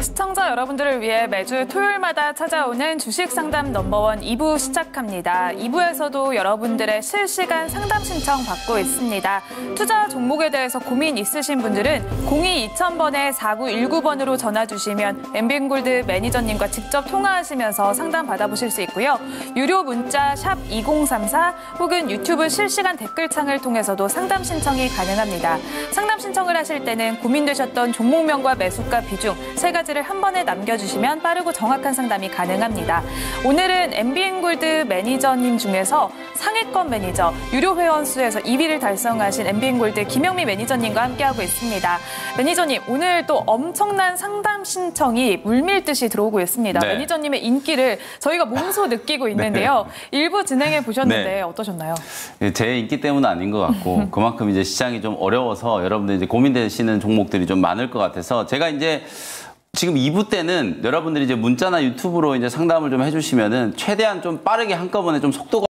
시청자 여러분들을 위해 매주 토요일마다 찾아오는 주식 상담 넘버원 2부 시작합니다. 2부에서도 여러분들의 실시간 상담 신청 받고 있습니다. 투자 종목에 대해서 고민 있으신 분들은 02-2000번에 4919번으로 전화 주시면 MBN골드 매니저님과 직접 통화하시면서 상담 받아보실 수 있고요. 유료 문자 샵 2034 혹은 유튜브 실시간 댓글창을 통해서도 상담 신청이 가능합니다. 상담 신청을 하실 때는 고민되셨던 종목명과 매수가 비중 세 가지를 한 번에 남겨주시면 빠르고 정확한 상담이 가능합니다. 오늘은 MBN골드 매니저님 중에서 상위권 매니저, 유료 회원 수에서 2위를 달성하신 MBN골드 김영미 매니저님과 함께하고 있습니다. 매니저님, 오늘 또 엄청난 상담 신청이 물밀듯이 들어오고 있습니다. 네. 매니저님의 인기를 저희가 몸소 느끼고 있는데요. 네. 일부 진행해 보셨는데 네. 어떠셨나요? 제 인기 때문은 아닌 것 같고 그만큼 이제 시장이 좀 어려워서 여러분들 이제 고민되시는 종목들이 좀 많을 것 같아서 제가 이제 지금 2부 때는 여러분들이 이제 문자나 유튜브로 이제 상담을 좀 해주시면은 최대한 좀 빠르게 한꺼번에 좀 속도가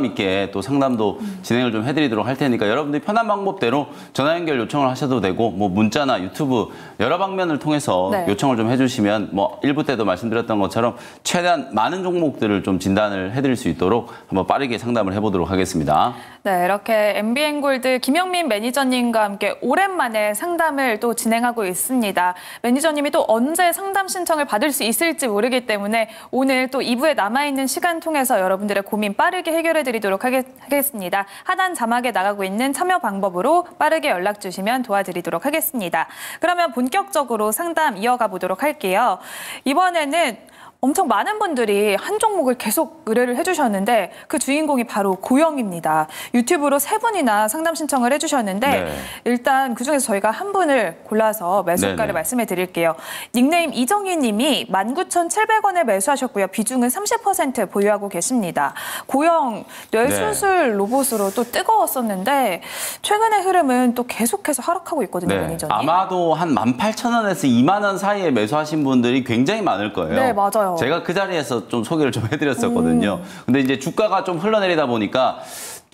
있게 또 상담도 진행을 좀 해드리도록 할 테니까 여러분들이 편한 방법대로 전화 연결 요청을 하셔도 되고 뭐 문자나 유튜브 여러 방면을 통해서 네. 요청을 좀 해주시면 뭐 1부 때도 말씀드렸던 것처럼 최대한 많은 종목들을 좀 진단을 해드릴 수 있도록 한번 빠르게 상담을 해보도록 하겠습니다. 네, 이렇게 MBN골드 김영민 매니저님과 함께 오랜만에 상담을 또 진행하고 있습니다. 매니저님이 또 언제 상담 신청을 받을 수 있을지 모르기 때문에 오늘 또 2부에 남아있는 시간 통해서 여러분들의 고민 빠르게 해결해드리도록 하겠습니다. 하단 자막에 나가고 있는 참여 방법으로 빠르게 연락 주시면 도와드리도록 하겠습니다. 그러면 본격적으로 상담 이어가 보도록 할게요. 이번에는 엄청 많은 분들이 한 종목을 계속 의뢰를 해주셨는데 그 주인공이 바로 고영입니다. 유튜브로 3분이나 상담 신청을 해주셨는데 네. 일단 그중에서 저희가 한 분을 골라서 매수가를 네네. 말씀해 드릴게요. 닉네임 이정희 님이 19,700원에 매수하셨고요. 비중은 30% 보유하고 계십니다. 고영 뇌수술 로봇으로 또 뜨거웠었는데 최근의 흐름은 또 계속해서 하락하고 있거든요. 네. 매니저님. 아마도 한 18,000원에서 2만 원 사이에 매수하신 분들이 굉장히 많을 거예요. 네, 맞아요. 제가 그 자리에서 좀 소개를 좀 해드렸었거든요. 근데 이제 주가가 좀 흘러내리다 보니까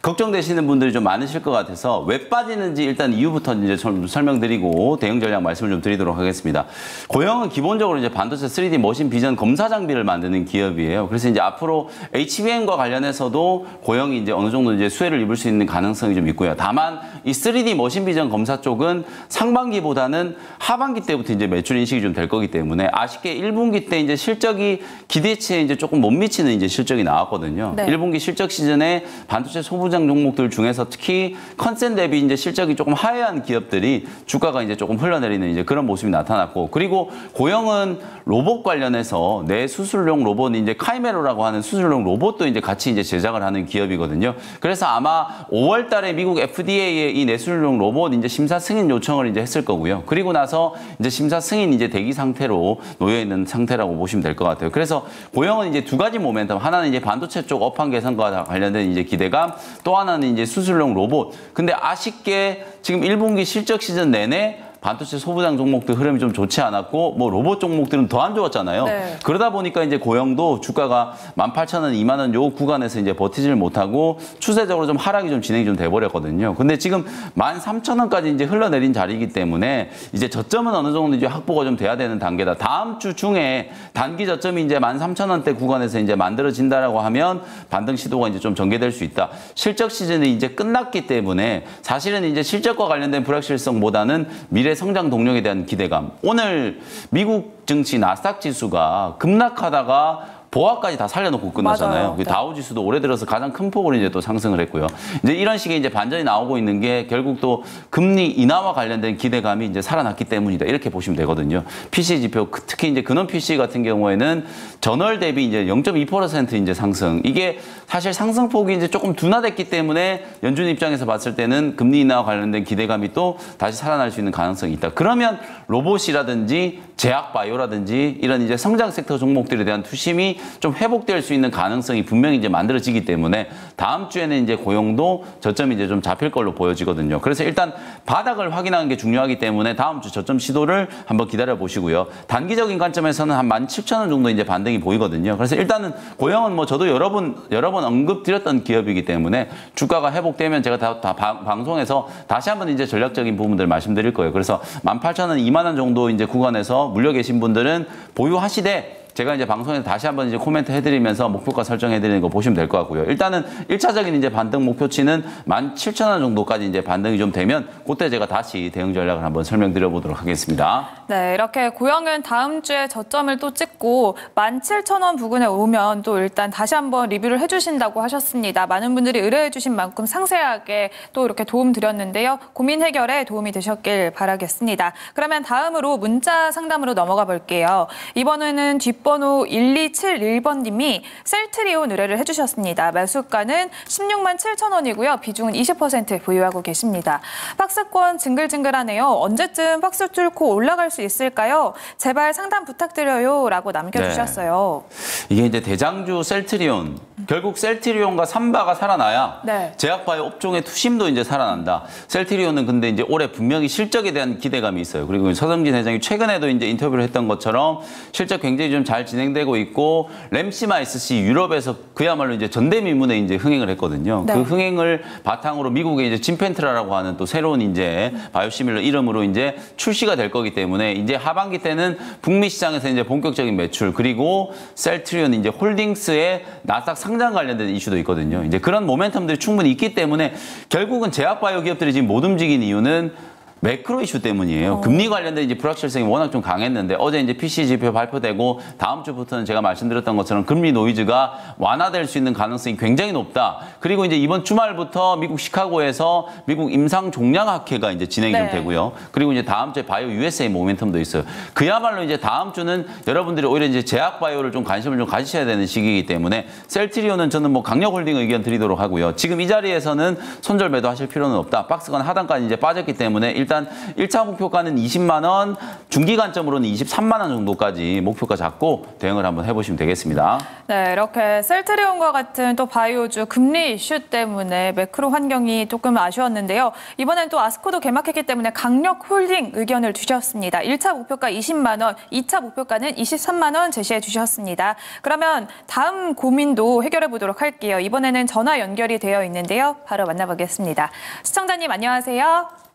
걱정되시는 분들이 좀 많으실 것 같아서 왜 빠지는지 일단 이유부터 이제 좀 설명드리고 대응 전략 말씀을 좀 드리도록 하겠습니다. 고영은 기본적으로 이제 반도체 3D 머신 비전 검사 장비를 만드는 기업이에요. 그래서 이제 앞으로 HBM과 관련해서도 고영이 이제 어느 정도 이제 수혜를 입을 수 있는 가능성이 좀 있고요. 다만 이 3D 머신 비전 검사 쪽은 상반기보다는 하반기 때부터 이제 매출 인식이 좀 될 거기 때문에 아쉽게 1분기 때 이제 실적이 기대치에 이제 조금 못 미치는 이제 실적이 나왔거든요. 네. 1분기 실적 시즌에 반도체 소부장 종목들 중에서 특히 컨센 대비 이제 실적이 조금 하회한 기업들이 주가가 이제 조금 흘러내리는 이제 그런 모습이 나타났고, 그리고 고영은 로봇 관련해서 내 수술용 로봇 이제 카이메로라고 하는 수술용 로봇도 이제 같이 이제 제작을 하는 기업이거든요. 그래서 아마 5월 달에 미국 FDA에 이 내수술용 로봇 이제 심사 승인 요청을 이제 했을 거고요. 그리고 나서 이제 심사 승인 이제 대기 상태로 놓여 있는 상태라고 보시면 될 것 같아요. 그래서 고영은 이제 두 가지 모멘텀, 하나는 이제 반도체 쪽 업황 개선과 관련된 이제 기대감, 또 하나는 이제 수술용 로봇. 근데 아쉽게 지금 1분기 실적 시즌 내내 반도체 소부장 종목들 흐름이 좀 좋지 않았고 뭐 로봇 종목들은 더 안 좋았잖아요. 네. 그러다 보니까 이제 고영도 주가가 18,000원, 2만 원 요 구간에서 이제 버티지를 못하고 추세적으로 좀 하락이 좀 진행이 좀 돼 버렸거든요. 근데 지금 13,000원까지 이제 흘러내린 자리이기 때문에 이제 저점은 어느 정도 이제 확보가 좀 돼야 되는 단계다. 다음 주 중에 단기 저점이 이제 13,000원대 구간에서 이제 만들어진다라고 하면 반등 시도가 이제 좀 전개될 수 있다. 실적 시즌이 이제 끝났기 때문에 사실은 이제 실적과 관련된 불확실성보다는 미래 성장 동력에 대한 기대감. 오늘 미국 증시 나스닥 지수가 급락하다가 보합까지 다 살려놓고 끝났잖아요. 네. 다우 지수도 올해 들어서 가장 큰 폭으로 이제 또 상승을 했고요. 이제 이런 식의 이제 반전이 나오고 있는 게 결국 또 금리 인하와 관련된 기대감이 이제 살아났기 때문이다. 이렇게 보시면 되거든요. PC 지표, 특히 이제 근원 PC 같은 경우에는 전월 대비 이제 0.2% 이제 상승. 이게 사실 상승폭이 이제 조금 둔화됐기 때문에 연준 입장에서 봤을 때는 금리 인하와 관련된 기대감이 또 다시 살아날 수 있는 가능성이 있다. 그러면 로봇이라든지 제약 바이오라든지 이런 이제 성장 섹터 종목들에 대한 투심이 수익이 좀 회복될 수 있는 가능성이 분명히 이제 만들어지기 때문에 다음 주에는 이제 고용도 저점이 이제 좀 잡힐 걸로 보여지거든요. 그래서 일단 바닥을 확인하는 게 중요하기 때문에 다음 주 저점 시도를 한번 기다려 보시고요. 단기적인 관점에서는 한 17,000원 정도 이제 반등이 보이거든요. 그래서 일단은 고용은 뭐 저도 여러 번 언급 드렸던 기업이기 때문에 주가가 회복되면 제가 다 방송에서 다시 한번 이제 전략적인 부분들 말씀드릴 거예요. 그래서 18,000원, 2만 원 정도 이제 구간에서 물려 계신 분들은 보유하시되 제가 이제 방송에서 다시 한번 이제 코멘트 해드리면서 목표가 설정해드리는 거 보시면 될 것 같고요. 일단은 1차적인 이제 반등 목표치는 17,000원 정도까지 이제 반등이 좀 되면 그때 제가 다시 대응 전략을 한번 설명드려 보도록 하겠습니다. 네, 이렇게 고영은 다음 주에 저점을 또 찍고 17,000원 부근에 오면 또 일단 다시 한번 리뷰를 해주신다고 하셨습니다. 많은 분들이 의뢰해주신 만큼 상세하게 또 이렇게 도움 드렸는데요. 고민 해결에 도움이 되셨길 바라겠습니다. 그러면 다음으로 문자 상담으로 넘어가 볼게요. 이번에는 뒷번호 1271번님이 셀트리온 의뢰를 해주셨습니다. 매수가는 167,000원이고요. 비중은 20% 보유하고 계십니다. 박스권 징글징글하네요. 언제쯤 박스 뚫고 올라갈 수 있을까요? 제발 상담 부탁드려요. 라고 남겨주셨어요. 네. 이게 이제 대장주 셀트리온. 결국 셀트리온과 삼바가 살아나야 네. 제약바이오 업종의 투심도 이제 살아난다. 셀트리온은 근데 이제 올해 분명히 실적에 대한 기대감이 있어요. 그리고 서성진 회장이 최근에도 이제 인터뷰를 했던 것처럼 실적 굉장히 좀 잘 진행되고 있고 램시마 SC 유럽에서 그야말로 이제 전대미문에 이제 흥행을 했거든요. 네. 그 흥행을 바탕으로 미국의 이제 진펜트라라고 하는 또 새로운 이제 바이오시밀러 이름으로 이제 출시가 될 거기 때문에 이제 하반기 때는 북미 시장에서 이제 본격적인 매출 그리고 셀트리온 이제 홀딩스의 나스닥 상장 관련된 이슈도 있거든요. 이제 그런 모멘텀들이 충분히 있기 때문에 결국은 제약바이오 기업들이 지금 못 움직인 이유는 매크로 이슈 때문이에요. 금리 관련된 이제 불확실성이 워낙 좀 강했는데 어제 이제 PC 지표 발표되고 다음 주부터는 제가 말씀드렸던 것처럼 금리 노이즈가 완화될 수 있는 가능성이 굉장히 높다. 그리고 이제 이번 주말부터 미국 시카고에서 미국 임상 종양 학회가 이제 진행이 좀 되고요. 그리고 이제 다음 주에 바이오 USA 모멘텀도 있어요. 그야말로 이제 다음 주는 여러분들이 오히려 이제 제약 바이오를 좀 관심을 좀 가지셔야 되는 시기이기 때문에 셀트리온은 저는 뭐 강력 홀딩 의견 드리도록 하고요. 지금 이 자리에서는 손절 매도하실 필요는 없다. 박스권 하단까지 이제 빠졌기 때문에 일단 1차 목표가는 20만 원, 중기 관점으로는 23만 원 정도까지 목표가 잡고 대응을 한번 해보시면 되겠습니다. 네, 이렇게 셀트리온과 같은 또 바이오주 금리 이슈 때문에 매크로 환경이 조금 아쉬웠는데요. 이번엔 또 아스코도 개막했기 때문에 강력 홀딩 의견을 주셨습니다. 1차 목표가 20만 원, 2차 목표가는 23만 원 제시해 주셨습니다. 그러면 다음 고민도 해결해 보도록 할게요. 이번에는 전화 연결이 되어 있는데요. 바로 만나보겠습니다. 시청자님 안녕하세요.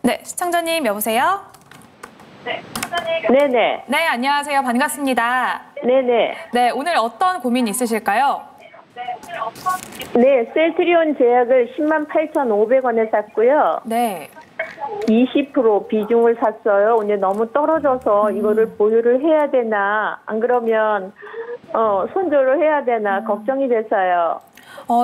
네, 시청자님 여보세요? 네, 시청자님. 네네. 네, 안녕하세요. 반갑습니다. 네네. 네, 오늘 어떤 고민 있으실까요? 네, 셀트리온 제약을 108,500원에 샀고요. 네. 20% 비중을 샀어요. 근데 너무 떨어져서 이거를 보유를 해야 되나, 안 그러면 손절을 해야 되나 걱정이 돼서요.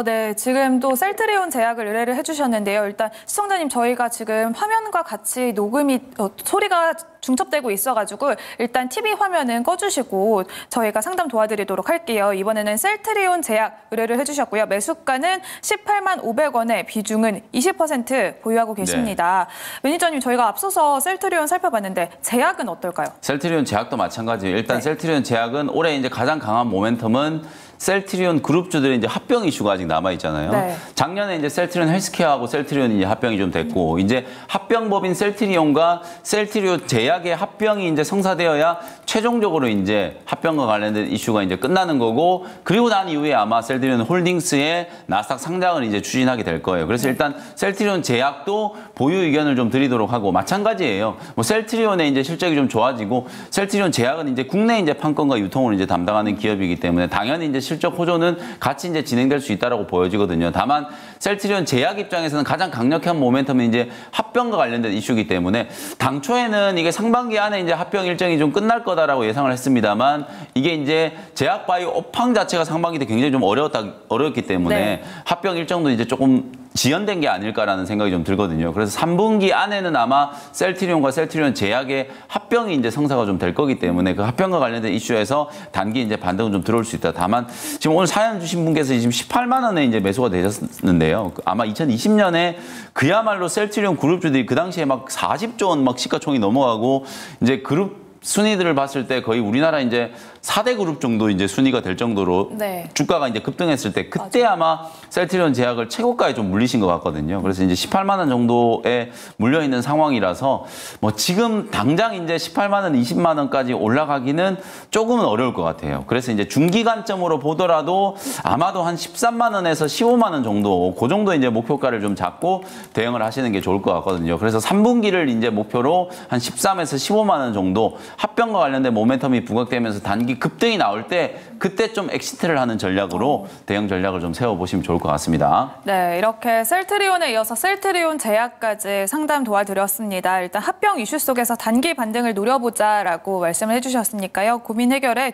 네. 지금 또 셀트리온 제약을 의뢰를 해주셨는데요. 일단 시청자님 저희가 지금 화면과 같이 녹음이 소리가 중첩되고 있어가지고 일단 TV 화면은 꺼주시고 저희가 상담 도와드리도록 할게요. 이번에는 셀트리온 제약 의뢰를 해주셨고요. 매수가는 18만 500원에 비중은 20% 보유하고 계십니다. 네. 매니저님 저희가 앞서서 셀트리온 살펴봤는데 제약은 어떨까요? 셀트리온 제약도 마찬가지예요. 일단 셀트리온 제약은 올해 이제 가장 강한 모멘텀은 셀트리온 그룹주들의 이제 합병 이슈가 아직 남아 있잖아요. 네. 작년에 이제 셀트리온 헬스케어하고 셀트리온이 이제 합병이 좀 됐고 이제 합병법인 셀트리온과 셀트리온 제약의 합병이 이제 성사되어야 최종적으로 이제 합병과 관련된 이슈가 이제 끝나는 거고 그리고 난 이후에 아마 셀트리온 홀딩스의 나스닥 상장을 이제 추진하게 될 거예요. 그래서 일단 셀트리온 제약도 보유 의견을 좀 드리도록 하고 마찬가지예요. 뭐 셀트리온의 이제 실적이 좀 좋아지고 셀트리온 제약은 이제 국내 이제 판권과 유통을 이제 담당하는 기업이기 때문에 당연히 이제 실적 호조는 같이 이제 진행될 수 있다라고 보여지거든요. 다만 셀트리온 제약 입장에서는 가장 강력한 모멘텀이 이제 합병과 관련된 이슈이기 때문에 당초에는 이게 상반기 안에 이제 합병 일정이 좀 끝날 거다라고 예상을 했습니다만 이게 이제 제약바이오 업황 자체가 상반기 때 굉장히 좀 어려웠기 때문에 네. 합병 일정도 이제 조금 지연된 게 아닐까라는 생각이 좀 들거든요. 그래서 3분기 안에는 아마 셀트리온과 셀트리온 제약의 합병이 이제 성사가 좀 될 거기 때문에 그 합병과 관련된 이슈에서 단기 이제 반등은 좀 들어올 수 있다. 다만 지금 오늘 사연 주신 분께서 지금 18만 원에 이제 매수가 되셨는데요. 아마 2020년에 그야말로 셀트리온 그룹주들이 그 당시에 막 40조 원 막 시가총이 넘어가고 이제 그룹 순위들을 봤을 때 거의 우리나라 이제 4대 그룹 정도 이제 순위가 될 정도로 네. 주가가 이제 급등했을 때 그때 아마 셀트리온 제약을 최고가에 좀 물리신 것 같거든요. 그래서 이제 18만 원 정도에 물려 있는 상황이라서 뭐 지금 당장 이제 18만 원, 20만 원까지 올라가기는 조금은 어려울 것 같아요. 그래서 이제 중기관점으로 보더라도 아마도 한 13만 원에서 15만 원 정도 그 정도 이제 목표가를 좀 잡고 대응을 하시는 게 좋을 것 같거든요. 그래서 3분기를 이제 목표로 한 13에서 15만 원 정도 합병과 관련된 모멘텀이 부각되면서 단기 급등이 나올 때 그때 좀 엑시트를 하는 전략으로 대응 전략을 좀 세워보시면 좋을 것 같습니다. 네, 이렇게 셀트리온에 이어서 셀트리온 제약까지 상담 도와드렸습니다. 일단 합병 이슈 속에서 단기 반등을 노려보자라고 말씀을 해주셨으니까요. 고민 해결에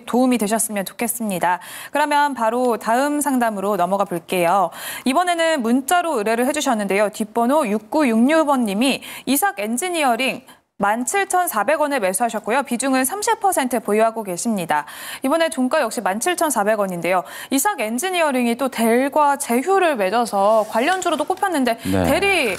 도움이 되셨으면 좋겠습니다. 그러면 바로 다음 상담으로 넘어가 볼게요. 이번에는 문자로 의뢰를 해주셨는데요. 뒷번호 6966번님이 이삭 엔지니어링 17,400원에 매수하셨고요. 비중은 30% 보유하고 계십니다. 이번에 종가 역시 17,400원인데요. 이삭 엔지니어링이 또 델과 제휴를 맺어서 관련주로도 꼽혔는데 네. 델이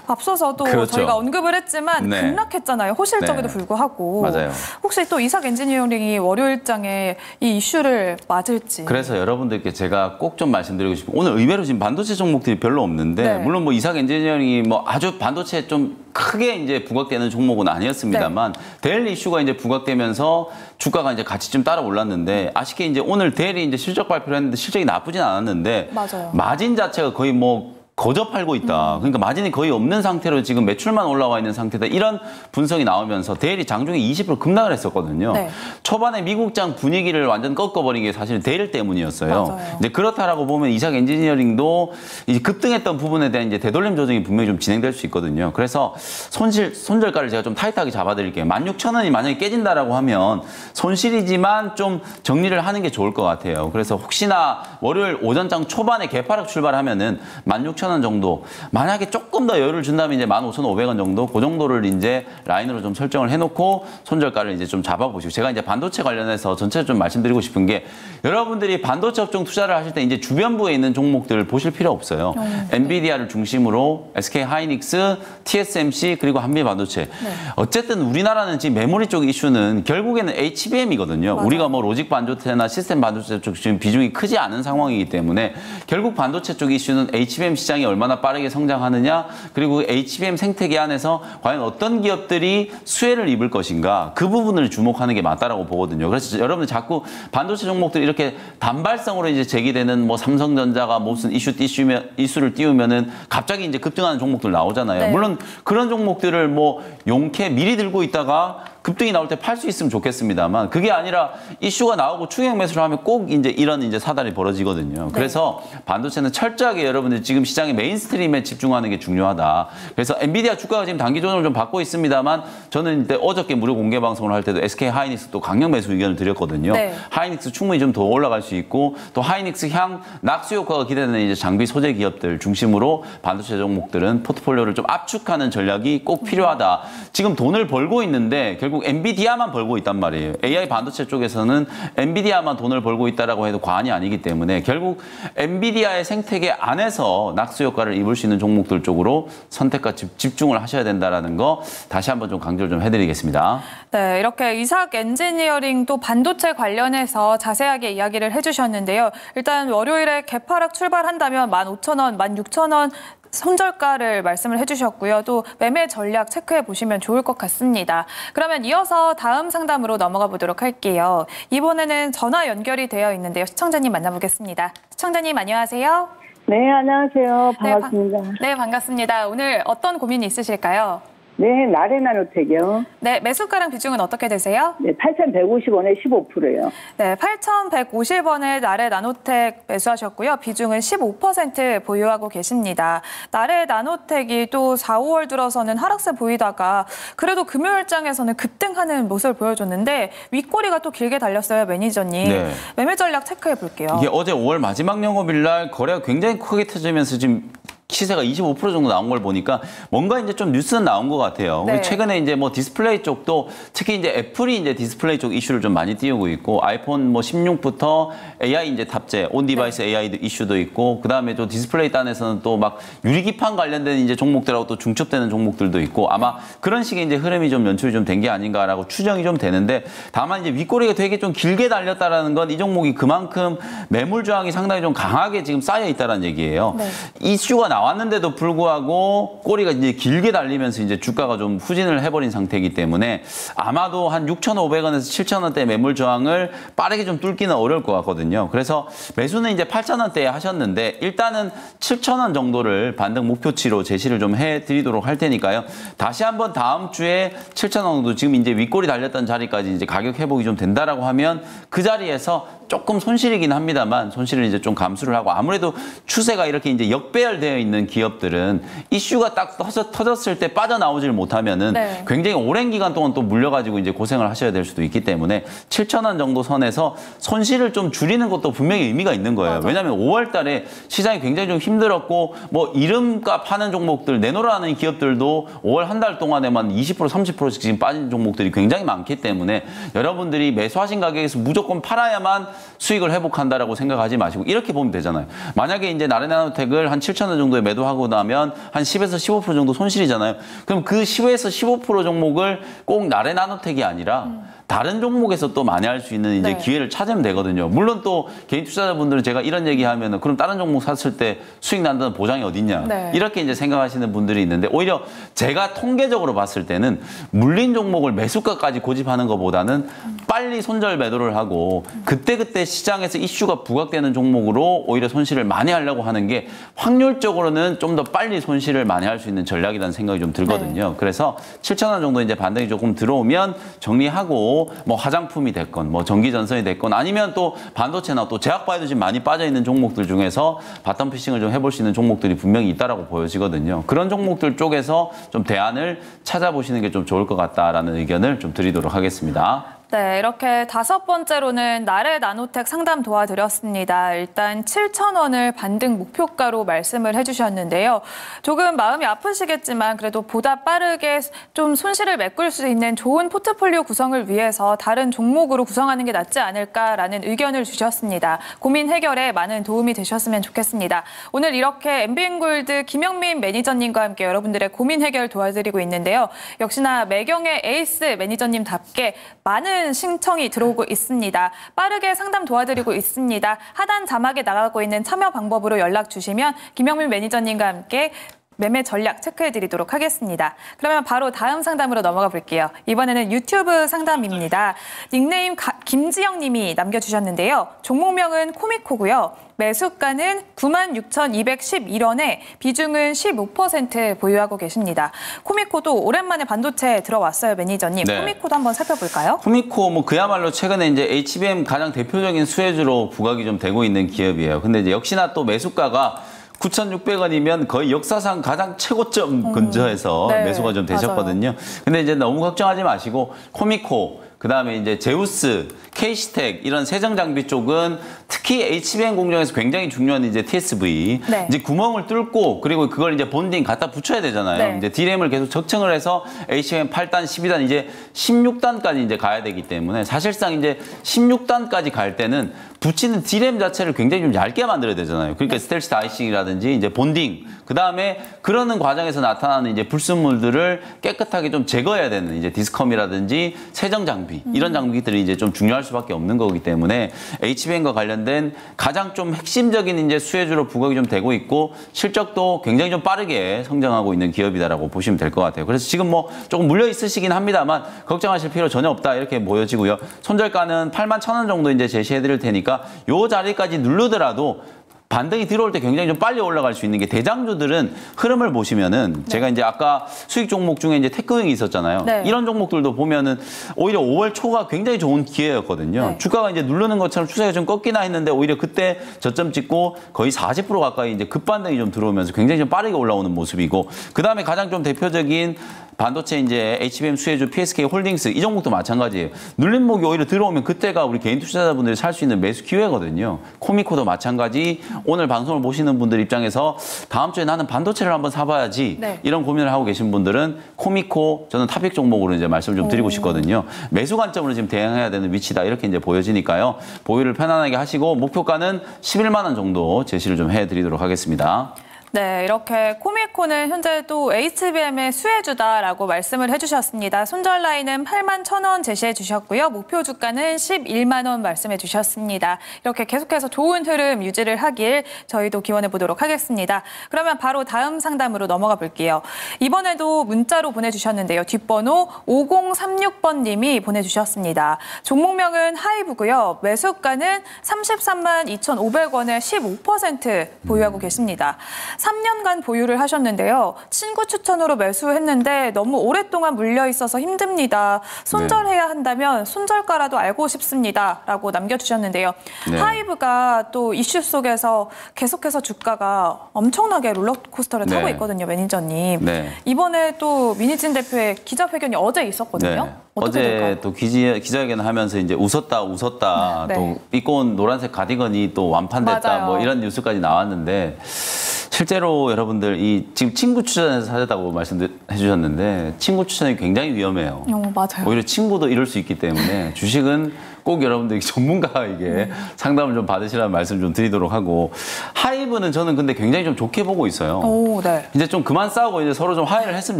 앞서서도 그렇죠. 저희가 언급을 했지만 네. 급락했잖아요. 호실적에도 네. 불구하고. 맞아요. 혹시 또 이삭 엔지니어링이 월요일장에 이 이슈를 맞을지. 그래서 여러분들께 제가 꼭 좀 말씀드리고 싶고 오늘 의외로 지금 반도체 종목들이 별로 없는데 네. 물론 뭐 이삭 엔지니어링이 뭐 아주 반도체에 좀 크게 이제 부각되는 종목은 아니었습니다만 델 이슈가 이제 부각되면서 주가가 이제 같이 좀 따라 올랐는데 아쉽게 이제 오늘 델이 이제 실적 발표를 했는데 실적이 나쁘진 않았는데 맞아요. 마진 자체가 거의 뭐 거저 팔고 있다. 그러니까 마진이 거의 없는 상태로 지금 매출만 올라와 있는 상태다. 이런 분석이 나오면서 데일이 장중에 20% 급락을 했었거든요. 네. 초반에 미국장 분위기를 완전 꺾어버린 게 사실 데일 때문이었어요. 맞아요. 근데 그렇다라고 보면 이삭 엔지니어링도 이제 급등했던 부분에 대한 이제 되돌림 조정이 분명히 좀 진행될 수 있거든요. 그래서 손절가를 제가 좀 타이트하게 잡아드릴게요. 16,000원이 만약에 깨진다라고 하면 손실이지만 좀 정리를 하는 게 좋을 것 같아요. 그래서 혹시나 월요일 오전장 초반에 개파락 출발하면은 16,000원 정도 만약에 조금 더 여유를 준다면 이제 15,500원 정도 그 정도를 이제 라인으로 좀 설정을 해놓고 손절가를 이제 좀 잡아보시고 제가 이제 반도체 관련해서 전체적으로 좀 말씀드리고 싶은 게 여러분들이 반도체 업종 투자를 하실 때 이제 주변부에 있는 종목들을 보실 필요 없어요. 엔비디아를 중심으로 SK 하이닉스, TSMC 그리고 한미반도체. 어쨌든 우리나라는 지금 메모리 쪽 이슈는 결국에는 HBM이거든요. 맞아요. 우리가 뭐 로직 반도체나 시스템 반도체 쪽 지금 비중이 크지 않은 상황이기 때문에 결국 반도체 쪽 이슈는 HBM 시장이 얼마나 빠르게 성장하느냐 그리고 HBM 생태계 안에서 과연 어떤 기업들이 수혜를 입을 것인가 그 부분을 주목하는 게 맞다라고 보거든요. 그래서 여러분들 자꾸 반도체 종목들이 이렇게 단발성으로 이제 제기되는 뭐 삼성전자가 무슨 이슈를 띄우면은 갑자기 이제 급등하는 종목들 나오잖아요. 네. 물론 그런 종목들을 뭐 용케 미리 들고 있다가 급등이 나올 때 팔 수 있으면 좋겠습니다만 그게 아니라 이슈가 나오고 추격 매수를 하면 꼭 이제 이런 이제 사달이 벌어지거든요. 그래서 반도체는 철저하게 여러분들 지금 시장의 메인스트림에 집중하는 게 중요하다. 그래서 엔비디아 주가가 지금 단기 조정을 좀 받고 있습니다만 저는 이때 어저께 무료 공개 방송을 할 때도 SK 하이닉스 또 강력 매수 의견을 드렸거든요. 네. 하이닉스 충분히 좀 더 올라갈 수 있고 또 하이닉스 향 낙수 효과가 기대되는 이제 장비 소재 기업들 중심으로 반도체 종목들은 포트폴리오를 좀 압축하는 전략이 꼭 필요하다. 지금 돈을 벌고 있는데 결국 엔비디아만 벌고 있단 말이에요. AI 반도체 쪽에서는 엔비디아만 돈을 벌고 있다라고 해도 과언이 아니기 때문에 결국 엔비디아의 생태계 안에서 낙수 효과를 입을 수 있는 종목들 쪽으로 선택과 집중을 하셔야 된다라는 거 다시 한번 좀 강조를 좀 해드리겠습니다. 네, 이렇게 이삭 엔지니어링 또 반도체 관련해서 자세하게 이야기를 해주셨는데요. 일단 월요일에 개파락 출발한다면 15,000원, 16,000원 손절가를 말씀을 해주셨고요. 또 매매 전략 체크해 보시면 좋을 것 같습니다. 그러면 이어서 다음 상담으로 넘어가 보도록 할게요. 이번에는 전화 연결이 되어 있는데요. 시청자님 만나보겠습니다. 시청자님 안녕하세요. 네, 안녕하세요. 반갑습니다. 네, 반갑습니다. 오늘 어떤 고민이 있으실까요? 네, 나래나노텍이요. 네, 매수가랑 비중은 어떻게 되세요? 네, 8,150원에 15%요. 네, 8,150원에 나래 나노텍 매수하셨고요. 비중은 15% 보유하고 계십니다. 나래 나노텍이 또 4, 5월 들어서는 하락세 보이다가 그래도 금요일장에서는 급등하는 모습을 보여줬는데 윗꼬리가 또 길게 달렸어요, 매니저님. 네. 매매 전략 체크해 볼게요. 이게 어제 5월 마지막 영업일 날 거래가 굉장히 크게 터지면서 지금 시세가 25% 정도 나온 걸 보니까 뭔가 이제 좀 뉴스는 나온 것 같아요. 네. 최근에 이제 뭐 디스플레이 쪽도 특히 이제 애플이 이제 디스플레이 쪽 이슈를 좀 많이 띄우고 있고 아이폰 뭐 16부터 AI 이제 탑재, 온 디바이스 AI 이슈도 있고 그다음에 또 디스플레이 단에서는 또 막 유리기판 관련된 이제 종목들하고 또 중첩되는 종목들도 있고 아마 그런 식의 이제 흐름이 좀 연출이 좀 된 게 아닌가라고 추정이 좀 되는데 다만 이제 윗꼬리가 되게 좀 길게 달렸다라는 건 이 종목이 그만큼 매물 저항이 상당히 좀 강하게 지금 쌓여 있다는 얘기예요. 네. 이슈가 나왔는데도 불구하고 꼬리가 이제 길게 달리면서 이제 주가가 좀 후진을 해버린 상태이기 때문에 아마도 한 6,500원에서 7,000원대 매물 저항을 빠르게 좀 뚫기는 어려울 것 같거든요. 그래서 매수는 이제 8,000원대에 하셨는데 일단은 7,000원 정도를 반등 목표치로 제시를 좀 해드리도록 할 테니까요. 다시 한번 다음 주에 7,000원 정도 지금 이제 윗꼬리 달렸던 자리까지 이제 가격 회복이 좀 된다라고 하면 그 자리에서 조금 손실이긴 합니다만 손실을 이제 좀 감수를 하고 아무래도 추세가 이렇게 이제 역배열되어 있는 기업들은 이슈가 딱 터졌을 때 빠져나오질 못하면은 네. 굉장히 오랜 기간 동안 또 물려가지고 이제 고생을 하셔야 될 수도 있기 때문에 7,000원 정도 선에서 손실을 좀 줄이는 것도 분명히 의미가 있는 거예요. 맞아. 왜냐하면 5월 달에 시장이 굉장히 좀 힘들었고 뭐 이름값 하는 종목들 내놓으라는 기업들도 5월 한 달 동안에만 20% 30%씩 지금 빠진 종목들이 굉장히 많기 때문에 여러분들이 매수하신 가격에서 무조건 팔아야만 수익을 회복한다라고 생각하지 마시고 이렇게 보면 되잖아요. 만약에 이제 나레나노텍을 한 7,000원 정도에 매도하고 나면 한 10에서 15% 정도 손실이잖아요. 그럼 그 10에서 15% 종목을 꼭 나레나노텍이 아니라 다른 종목에서 또 만회할 수 있는 이제 네. 기회를 찾으면 되거든요. 물론 또 개인 투자자분들은 제가 이런 얘기하면은 그럼 다른 종목 샀을 때 수익 난다는 보장이 어딨냐 네. 이렇게 이제 생각하시는 분들이 있는데 오히려 제가 통계적으로 봤을 때는 물린 종목을 매수가까지 고집하는 것보다는 빨리 손절 매도를 하고 그때그때 시장에서 이슈가 부각되는 종목으로 오히려 손실을 만회하려고 하는 게 확률적으로는 좀 더 빨리 손실을 만회할 수 있는 전략이라는 생각이 좀 들거든요. 네. 그래서 7,000원 정도 이제 반등이 조금 들어오면 정리하고 뭐 화장품이 됐건 뭐 전기전선이 됐건 아니면 또 반도체나 또 제약바이오 지금 많이 빠져 있는 종목들 중에서 바텀 피싱을 좀 해볼 수 있는 종목들이 분명히 있다라고 보여지거든요. 그런 종목들 쪽에서 좀 대안을 찾아보시는 게 좀 좋을 것 같다라는 의견을 좀 드리도록 하겠습니다. 네, 이렇게 5번째로는 나레나노텍 상담 도와드렸습니다. 일단 7,000원을 반등 목표가로 말씀을 해주셨는데요. 조금 마음이 아프시겠지만 그래도 보다 빠르게 좀 손실을 메꿀 수 있는 좋은 포트폴리오 구성을 위해서 다른 종목으로 구성하는 게 낫지 않을까라는 의견을 주셨습니다. 고민 해결에 많은 도움이 되셨으면 좋겠습니다. 오늘 이렇게 MBN골드 김영민 매니저님과 함께 여러분들의 고민 해결 도와드리고 있는데요. 역시나 매경의 에이스 매니저님답게 많은 신청이 들어오고 있습니다. 빠르게 상담 도와드리고 있습니다. 하단 자막에 나가고 있는 참여 방법으로 연락 주시면 김영민 매니저님과 함께 매매 전략 체크해드리도록 하겠습니다. 그러면 바로 다음 상담으로 넘어가 볼게요. 이번에는 유튜브 상담입니다. 닉네임 김지영 님이 남겨주셨는데요. 종목명은 코미코고요. 매수가는 96,211원에 비중은 15% 보유하고 계십니다. 코미코도 오랜만에 반도체에 들어왔어요, 매니저님. 네. 코미코도 한번 살펴볼까요? 코미코 뭐 그야말로 최근에 이제 HBM 가장 대표적인 수혜주로 부각이 좀 되고 있는 기업이에요. 근데 이제 역시나 또 매수가가 9,600원이면 거의 역사상 가장 최고점 근처에서 네, 매수가 좀 되셨거든요. 근데 이제 너무 걱정하지 마시고 코미코 그다음에 이제 제우스, K시텍 이런 세정 장비 쪽은 특히 HBM 공정에서 굉장히 중요한 이제 TSV 네. 이제 구멍을 뚫고 그리고 그걸 이제 본딩 갖다 붙여야 되잖아요. 네. 이제 D램을 계속 적층을 해서 HBM 8단, 12단 이제 16단까지 이제 가야 되기 때문에 사실상 이제 16단까지 갈 때는 붙이는 D램 자체를 굉장히 좀 얇게 만들어야 되잖아요. 그러니까 스텔스 다이싱이라든지 이제 본딩 그다음에 그러는 과정에서 나타나는 이제 불순물들을 깨끗하게 좀 제거해야 되는 이제 디스컴이라든지 세정 장비 이런 장비들이 이제 좀 중요할 수밖에 없는 거기 때문에 HBM과 관련된 가장 좀 핵심적인 이제 수혜주로 부각이 좀 되고 있고 실적도 굉장히 좀 빠르게 성장하고 있는 기업이다라고 보시면 될 것 같아요. 그래서 지금 뭐 조금 물려 있으시긴 합니다만 걱정하실 필요 전혀 없다 이렇게 보여지고요. 손절가는 81,000원 정도 이제 제시해 드릴 테니까 요 자리까지 누르더라도 반등이 들어올 때 굉장히 좀 빨리 올라갈 수 있는 게 대장주들은 흐름을 보시면은 제가 이제 아까 수익 종목 중에 이제 테크윙이 있었잖아요. 네. 이런 종목들도 보면은 오히려 5월 초가 굉장히 좋은 기회였거든요. 네. 주가가 이제 누르는 것처럼 추세가 좀 꺾이나 했는데 오히려 그때 저점 찍고 거의 40% 가까이 이제 급반등이 좀 들어오면서 굉장히 좀 빠르게 올라오는 모습이고 그다음에 가장 좀 대표적인 반도체 이제 HBM 수혜주 PSK 홀딩스 이 종목도 마찬가지예요. 눌림목이 오히려 들어오면 그때가 우리 개인 투자자분들이 살 수 있는 매수 기회거든요. 코미코도 마찬가지. 오늘 방송을 보시는 분들 입장에서 다음 주에 나는 반도체를 한번 사봐야지 네. 이런 고민을 하고 계신 분들은 코미코 저는 탑픽 종목으로 이제 말씀을 좀 드리고 싶거든요. 매수 관점으로 지금 대응해야 되는 위치다 이렇게 이제 보여지니까요. 보유를 편안하게 하시고 목표가는 11만 원 정도 제시를 좀 해드리도록 하겠습니다. 네, 이렇게 코미코는 현재 또 HBM의 수혜주다라고 말씀을 해주셨습니다. 손절 라인은 8만 1,000원 제시해 주셨고요. 목표 주가는 11만 원 말씀해 주셨습니다. 이렇게 계속해서 좋은 흐름 유지를 하길 저희도 기원해 보도록 하겠습니다. 그러면 바로 다음 상담으로 넘어가 볼게요. 이번에도 문자로 보내주셨는데요. 뒷번호 5036번님이 보내주셨습니다. 종목명은 하이브고요. 매수가는 33만 2,500원에 15% 보유하고 계십니다. 3년간 보유를 하셨는데요. 친구 추천으로 매수했는데 너무 오랫동안 물려 있어서 힘듭니다. 손절해야 한다면 손절가라도 알고 싶습니다. 라고 남겨주셨는데요. 네. 하이브가 또 이슈 속에서 계속해서 주가가 엄청나게 롤러코스터를 타고 네. 있거든요. 매니저님. 네. 이번에 또 민희진 대표의 기자회견이 어제 있었거든요. 네. 어떻게 어제 될까요? 또 기자회견을 하면서 이제 웃었다 네. 또 입고 온 노란색 가디건이 또 완판됐다 맞아요. 뭐 이런 뉴스까지 나왔는데 실제로 여러분들 이 지금 친구 추천해서 사셨다고 말씀해 주셨는데 친구 추천이 굉장히 위험해요. 맞아요. 오히려 친구도 이럴 수 있기 때문에 주식은 꼭 여러분들이 전문가에게 상담을 좀 받으시라는 말씀 좀 드리도록 하고 하이브는 저는 근데 굉장히 좀 좋게 보고 있어요. 오, 네. 이제 좀 그만 싸우고 이제 서로 좀 화해를 했으면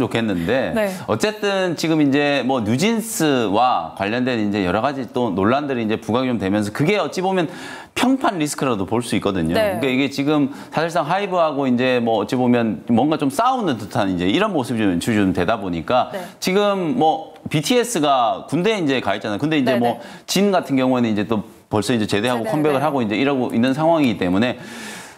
좋겠는데 네. 어쨌든 지금 이제 뭐 뉴진스와 관련된 이제 여러 가지 또 논란들이 이제 부각이 좀 되면서 그게 어찌 보면 평판 리스크라도 볼 수 있거든요. 네. 그러니까 이게 지금 사실상 하이브하고 이제 뭐 어찌 보면 뭔가 좀 싸우는 듯한 이제 이런 모습이 좀 연출이 좀 되다 보니까 네. 지금 뭐 BTS가 군대에 이제 가 있잖아요. 근데 이제 네네. 뭐 진 같은 경우에는 이제 또 벌써 이제 제대하고 네네. 컴백을 하고 이제 이러고 있는 상황이기 때문에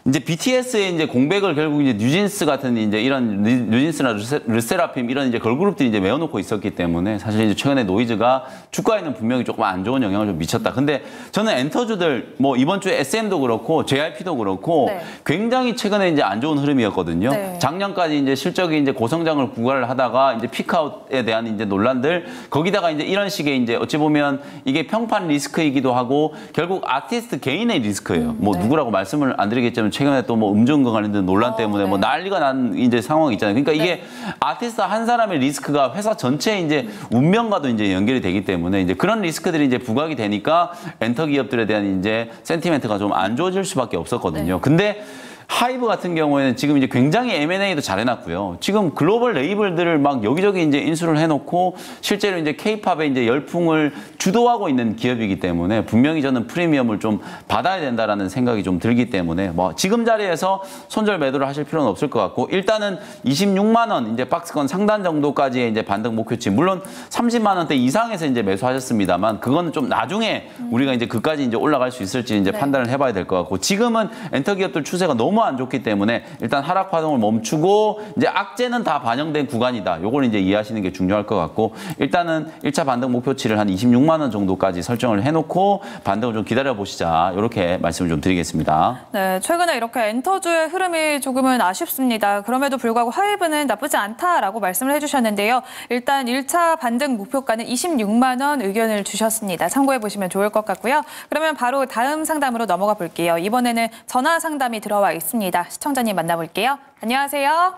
이제 BTS의 이제 공백을 결국 이제 뉴진스 같은 이제 이런 뉴진스나 르세라핌 이런 이제 걸그룹들이 이제 메워놓고 있었기 때문에 사실 이제 최근에 노이즈가 주가에는 분명히 조금 안 좋은 영향을 좀 미쳤다. 근데 저는 엔터주들 뭐 이번 주에 SM도 그렇고 JYP도 그렇고 네. 굉장히 최근에 이제 안 좋은 흐름이었거든요. 네. 작년까지 이제 실적이 이제 고성장을 구가를 하다가 이제 피크아웃에 대한 이제 논란들 거기다가 이제 이런 식의 이제 어찌 보면 이게 평판 리스크이기도 하고 결국 아티스트 개인의 리스크예요. 뭐 네. 누구라고 말씀을 안 드리겠지만 최근에 또 뭐 음주운전 관련된 논란 때문에 네. 뭐 난리가 난 이제 상황이 있잖아요. 그러니까 이게 아티스트 한 사람의 리스크가 회사 전체의 이제 운명과도 이제 연결이 되기 때문에 이제 그런 리스크들이 이제 부각이 되니까 엔터 기업들에 대한 이제 센티멘트가 좀 안 좋아질 수밖에 없었거든요. 근데 하이브 같은 경우에는 지금 이제 굉장히 M&A도 잘 해놨고요. 지금 글로벌 레이블들을 막 여기저기 이제 인수를 해놓고 실제로 이제 K-팝의 이제 열풍을 주도하고 있는 기업이기 때문에 분명히 저는 프리미엄을 좀 받아야 된다라는 생각이 좀 들기 때문에 뭐 지금 자리에서 손절 매도를 하실 필요는 없을 것 같고 일단은 26만 원 이제 박스권 상단 정도까지의 이제 반등 목표치 물론 30만 원대 이상에서 이제 매수하셨습니다만 그거는 좀 나중에 우리가 이제 그까지 이제 올라갈 수 있을지 이제 판단을 해봐야 될 것 같고 지금은 엔터 기업들 추세가 너무 안 좋기 때문에 일단 하락 파동을 멈추고 이제 악재는 다 반영된 구간이다. 요걸 이제 이해하시는 게 중요할 것 같고 일단은 1차 반등 목표치를 한 26만 원 정도까지 설정을 해놓고 반등을 좀 기다려 보시자. 이렇게 말씀을 좀 드리겠습니다. 네, 최근에 이렇게 엔터주의 흐름이 조금은 아쉽습니다. 그럼에도 불구하고 하이브는 나쁘지 않다라고 말씀을 해주셨는데요. 일단 1차 반등 목표가는 26만 원 의견을 주셨습니다. 참고해 보시면 좋을 것 같고요. 그러면 바로 다음 상담으로 넘어가 볼게요. 이번에는 전화 상담이 들어와 있습니다. 시청자님 만나볼게요. 안녕하세요.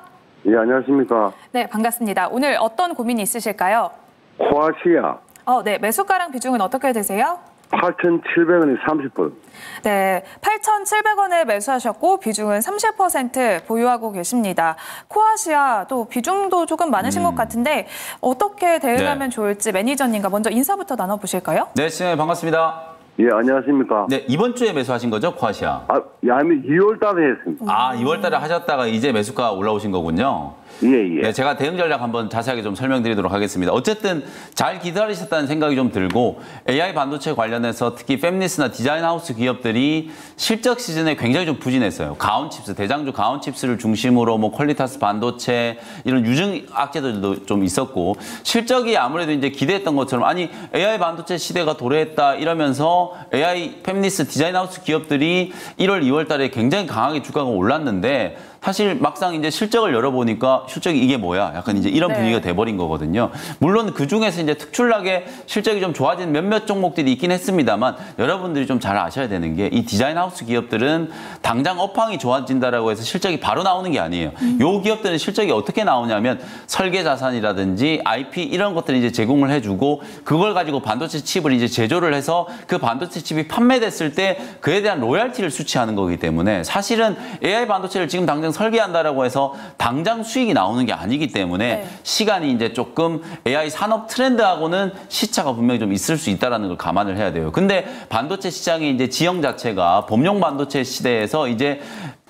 예, 안녕하십니까. 네, 반갑습니다. 오늘 어떤 고민이 있으실까요? 코아시아 네, 매수가랑 비중은 어떻게 되세요? 8,700원에 30분. 네, 8,700원에 매수하셨고 비중은 30% 보유하고 계십니다. 코아시아 또 비중도 조금 많으신 것 같은데 어떻게 대응하면 네. 좋을지 매니저님과 먼저 인사부터 나눠보실까요? 네, 시청자님 반갑습니다. 예, 안녕하십니까. 네, 이번 주에 매수하신 거죠, 코아시아? 야미 2월 달에 했습니다. 아, 2월 달에 하셨다가 이제 매수가 올라오신 거군요. 예, 예. 네, 제가 대응 전략 한번 자세하게 좀 설명드리도록 하겠습니다. 어쨌든 잘 기다리셨다는 생각이 좀 들고 AI 반도체 관련해서 특히 팹리스나 디자인 하우스 기업들이 실적 시즌에 굉장히 좀 부진했어요. 가온칩스, 대장주 가온칩스를 중심으로 뭐 퀄리타스 반도체 이런 유증 악재들도 좀 있었고 실적이 아무래도 이제 기대했던 것처럼 아니 AI 반도체 시대가 도래했다 이러면서 AI 팹리스 디자인 하우스 기업들이 1월, 2월 달에 굉장히 강하게 주가가 올랐는데 사실 막상 이제 실적을 열어보니까 실적이 이게 뭐야? 약간 이제 이런 분위기가 돼버린 거거든요. 물론 그 중에서 이제 특출나게 실적이 좀 좋아진 몇몇 종목들이 있긴 했습니다만 여러분들이 좀 잘 아셔야 되는 게 이 디자인 하우스 기업들은 당장 업황이 좋아진다라고 해서 실적이 바로 나오는 게 아니에요. 요 기업들은 실적이 어떻게 나오냐면 설계 자산이라든지 IP 이런 것들을 이제 제공을 해주고 그걸 가지고 반도체 칩을 이제 제조를 해서 그 반도체 칩이 판매됐을 때 그에 대한 로열티를 수취하는 거기 때문에 사실은 AI 반도체를 지금 당장 설계한다라고 해서 당장 수익이 나오는 게 아니기 때문에 시간이 이제 조금 AI 산업 트렌드하고는 시차가 분명히 좀 있을 수 있다라는 걸 감안을 해야 돼요. 근데 반도체 시장의 이제 지형 자체가 범용 반도체 시대에서 이제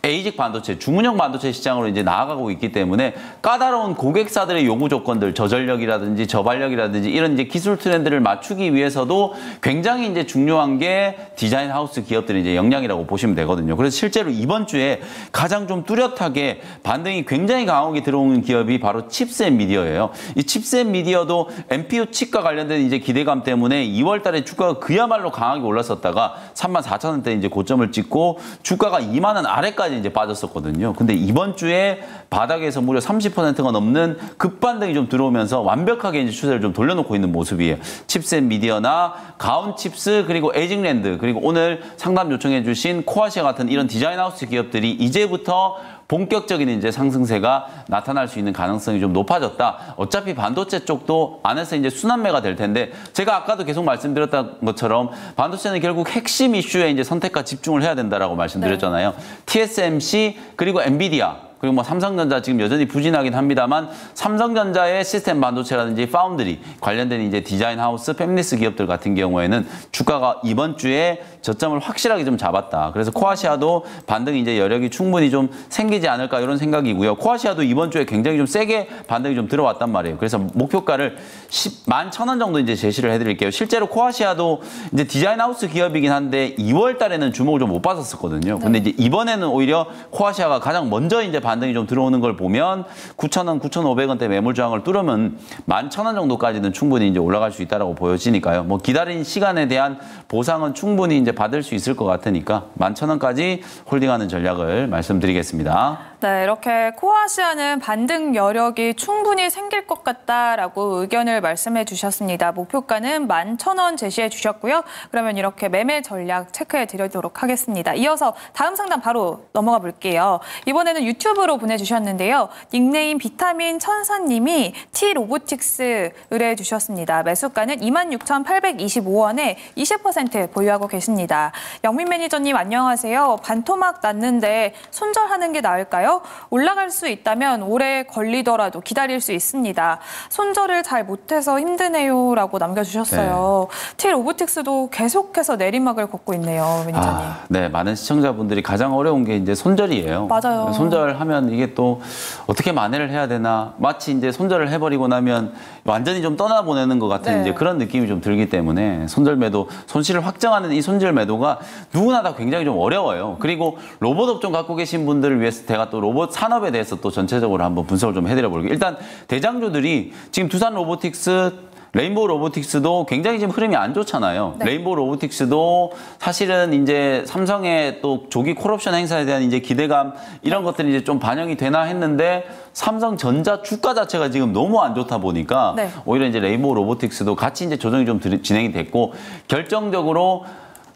에이직 반도체, 주문형 반도체 시장으로 이제 나아가고 있기 때문에 까다로운 고객사들의 요구 조건들, 저전력이라든지 저발력이라든지 이런 이제 기술 트렌드를 맞추기 위해서도 굉장히 이제 중요한 게 디자인 하우스 기업들의 이제 역량이라고 보시면 되거든요. 그래서 실제로 이번 주에 가장 좀 뚜렷하게 반등이 굉장히 강하게 들어오는 기업이 바로 칩셋 미디어예요. 이 칩셋 미디어도 NPU 칩과 관련된 이제 기대감 때문에 2월 달에 주가가 그야말로 강하게 올랐었다가 34,000원대 이제 고점을 찍고 주가가 2만 원 아래까지 이제 빠졌었거든요. 근데 이번 주에 바닥에서 무려 30%가 넘는 급반등이 좀 들어오면서 완벽하게 이제 추세를 좀 돌려놓고 있는 모습이에요. 칩셋 미디어나 가온칩스 그리고 에이징랜드 그리고 오늘 상담 요청해 주신 코아시아 같은 이런 디자인 하우스 기업들이 이제부터 본격적인 이제 상승세가 나타날 수 있는 가능성이 좀 높아졌다. 어차피 반도체 쪽도 안에서 이제 순환매가 될 텐데 제가 아까도 계속 말씀드렸던 것처럼 반도체는 결국 핵심 이슈에 이제 선택과 집중을 해야 된다라고 말씀드렸잖아요. TSMC 그리고 엔비디아 그리고 뭐 삼성전자 지금 여전히 부진하긴 합니다만 삼성전자의 시스템 반도체라든지 파운드리 관련된 이제 디자인 하우스, 팹리스 기업들 같은 경우에는 주가가 이번 주에 저점을 확실하게 좀 잡았다. 그래서 코아시아도 반등이 이제 여력이 충분히 좀 생기지 않을까 이런 생각이고요. 코아시아도 이번 주에 굉장히 좀 세게 반등이 좀 들어왔단 말이에요. 그래서 목표가를 11,000원 정도 이제 제시를 해드릴게요. 실제로 코아시아도 이제 디자인 하우스 기업이긴 한데 2월 달에는 주목을 좀 못 받았었거든요. 근데 이제 이번에는 오히려 코아시아가 가장 먼저 이제 반등이 좀 들어오는 걸 보면 9,000원, 9,500원대 매물 저항을 뚫으면 11,000원 정도까지는 충분히 이제 올라갈 수 있다라고 보여지니까요. 뭐 기다린 시간에 대한 보상은 충분히 이제 받을 수 있을 것 같으니까 11,000원까지 홀딩하는 전략을 말씀드리겠습니다. 네, 이렇게 코아시아는 반등 여력이 충분히 생길 것 같다라고 의견을 말씀해 주셨습니다. 목표가는 11,000원 제시해 주셨고요. 그러면 이렇게 매매 전략 체크해 드리도록 하겠습니다. 이어서 다음 상담 바로 넘어가 볼게요. 이번에는 유튜브로 보내주셨는데요. 닉네임 비타민 천사님이 T-로보틱스 의뢰해 주셨습니다. 매수가는 26,825원에 20% 보유하고 계십니다. 영민 매니저님 안녕하세요. 반토막 났는데 손절하는 게 나을까요? 올라갈 수 있다면 오래 걸리더라도 기다릴 수 있습니다. 손절을 잘 못해서 힘드네요 라고 남겨주셨어요. T-로보틱스도 계속해서 내리막을 걷고 있네요. 매니저님. 네, 많은 시청자분들이 가장 어려운 게 이제 손절이에요. 맞아요. 손절하면 이게 또 어떻게 만회를 해야 되나 마치 이제 손절을 해버리고 나면 완전히 좀 떠나보내는 것 같은 이제 그런 느낌이 좀 들기 때문에 손절 매도, 손실을 확정하는 이 손절 매도가 누구나 다 굉장히 좀 어려워요. 그리고 로봇 업종 갖고 계신 분들을 위해서 제가 또 로봇 산업에 대해서 또 전체적으로 한번 분석을 좀 해드려 볼게요. 일단 대장주들이 지금 두산 로보틱스, 레인보우 로보틱스도 굉장히 지금 흐름이 안 좋잖아요. 레인보우 로보틱스도 사실은 이제 삼성의 또 조기 콜옵션 행사에 대한 이제 기대감 이런 것들이 이제 좀 반영이 되나 했는데 삼성전자 주가 자체가 지금 너무 안 좋다 보니까 오히려 이제 레인보우 로보틱스도 같이 이제 조정이 좀 진행이 됐고 결정적으로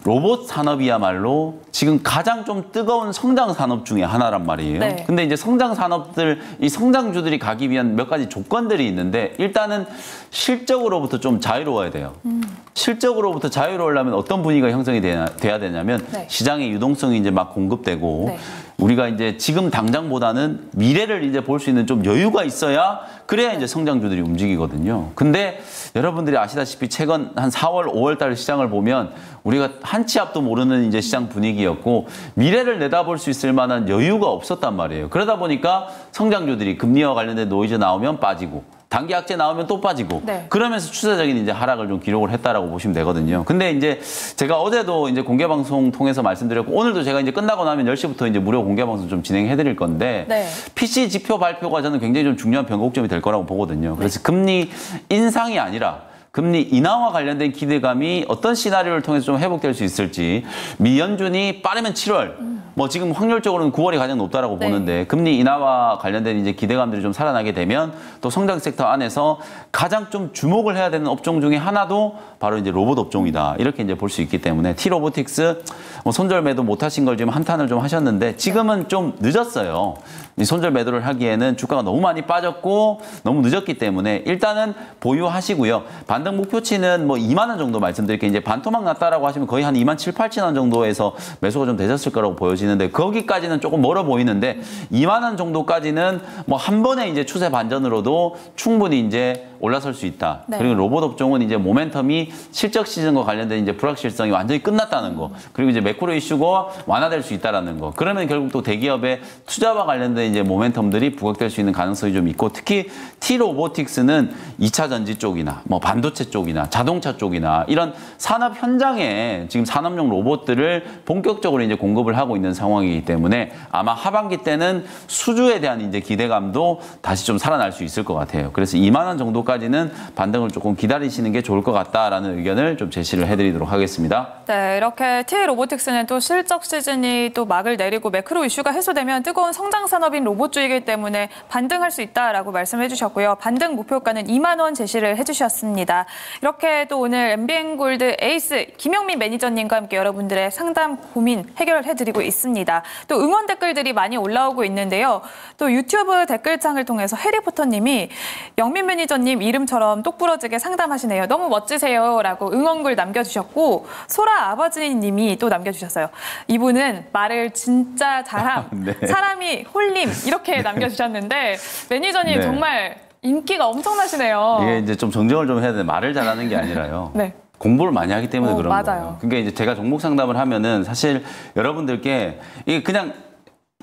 로봇 산업이야말로 지금 가장 좀 뜨거운 성장 산업 중에 하나란 말이에요. 근데 이제 성장 산업들, 이 성장주들이 가기 위한 몇 가지 조건들이 있는데 일단은 실적으로부터 좀 자유로워야 돼요. 실적으로부터 자유로우려면 어떤 분위기가 형성이 돼야 되냐면 시장의 유동성이 이제 막 공급되고 우리가 이제 지금 당장보다는 미래를 이제 볼 수 있는 좀 여유가 있어야 그래야 이제 성장주들이 움직이거든요. 근데 여러분들이 아시다시피 최근 한 4월, 5월 달 시장을 보면 우리가 한 치 앞도 모르는 이제 시장 분위기였고 미래를 내다볼 수 있을 만한 여유가 없었단 말이에요. 그러다 보니까 성장주들이 금리와 관련된 노이즈 나오면 빠지고 단기 악재 나오면 또 빠지고 그러면서 추세적인 이제 하락을 좀 기록을 했다라고 보시면 되거든요. 근데 이제 제가 어제도 이제 공개 방송 통해서 말씀드렸고 오늘도 제가 이제 끝나고 나면 10시부터 이제 무료 공개 방송 좀 진행해 드릴 건데 PC 지표 발표가 저는 굉장히 좀 중요한 변곡점이 될 거라고 보거든요. 그래서 금리 인상이 아니라 금리 인하와 관련된 기대감이 어떤 시나리오를 통해서 좀 회복될 수 있을지 미 연준이 빠르면 7월 뭐 지금 확률적으로는 9월이 가장 높다라고 네. 보는데 금리 인하와 관련된 이제 기대감들이 좀 살아나게 되면 또 성장 섹터 안에서 가장 좀 주목을 해야 되는 업종 중에 하나도 바로 이제 로봇 업종이다. 이렇게 이제 볼 수 있기 때문에 T-로보틱스 뭐 손절 매도 못 하신 걸 지금 한탄을 좀 하셨는데 지금은 좀 늦었어요. 이 손절 매도를 하기에는 주가가 너무 많이 빠졌고 너무 늦었기 때문에 일단은 보유하시고요. 반등 목표치는 뭐 2만 원 정도 말씀드릴게요. 이제 반토막 났다라고 하시면 거의 한 2만 7, 8천 원 정도에서 매수가 좀 되셨을 거라고 보여지는데 거기까지는 조금 멀어 보이는데 2만 원 정도까지는 뭐 한 번에 이제 추세 반전으로도 충분히 이제 올라설 수 있다. 네. 그리고 로봇 업종은 이제 모멘텀이 실적 시즌과 관련된 이제 불확실성이 완전히 끝났다는 거. 그리고 이제 매크로 이슈가 완화될 수 있다라는 거. 그러면 결국 또 대기업의 투자와 관련된 이제 모멘텀들이 부각될 수 있는 가능성이 좀 있고 특히 T-로보틱스는 2차 전지 쪽이나 뭐 반도체 쪽이나 자동차 쪽이나 이런 산업 현장에 지금 산업용 로봇들을 본격적으로 이제 공급을 하고 있는 상황이기 때문에 아마 하반기 때는 수주에 대한 이제 기대감도 다시 좀 살아날 수 있을 것 같아요. 그래서 2만 원 정도까지는 반등을 조금 기다리시는 게 좋을 것 같다라는 의견을 좀 제시를 해드리도록 하겠습니다. 네, 이렇게 T-로보틱스는 또 실적 시즌이 또 막을 내리고 매크로 이슈가 해소되면 뜨거운 성장 산업인 로봇주이기 때문에 반등할 수 있다라고 말씀해 주셨고요. 반등 목표가는 2만 원 제시를 해주셨습니다. 이렇게 또 오늘 MBN골드 에이스 김영민 매니저님과 함께 여러분들의 상담 고민 해결해드리고 있습니다. 또 응원 댓글들이 많이 올라오고 있는데요. 또 유튜브 댓글창을 통해서 해리포터님이 영민 매니저님 이름처럼 똑부러지게 상담하시네요. 너무 멋지세요라고 응원글 남겨주셨고 소라 아버지님이 또 남겨주셨어요. 이분은 말을 진짜 잘함, 네. 사람이 홀림 이렇게 남겨주셨는데 매니저님 네. 정말 인기가 엄청나시네요. 이게 이제 좀 정정을 좀 해야 되는데 말을 잘하는 게 아니라요. 네. 공부를 많이 하기 때문에 그런 맞아요. 거예요. 그러니까 이제 제가 종목 상담을 하면은 사실 여러분들께 이게 그냥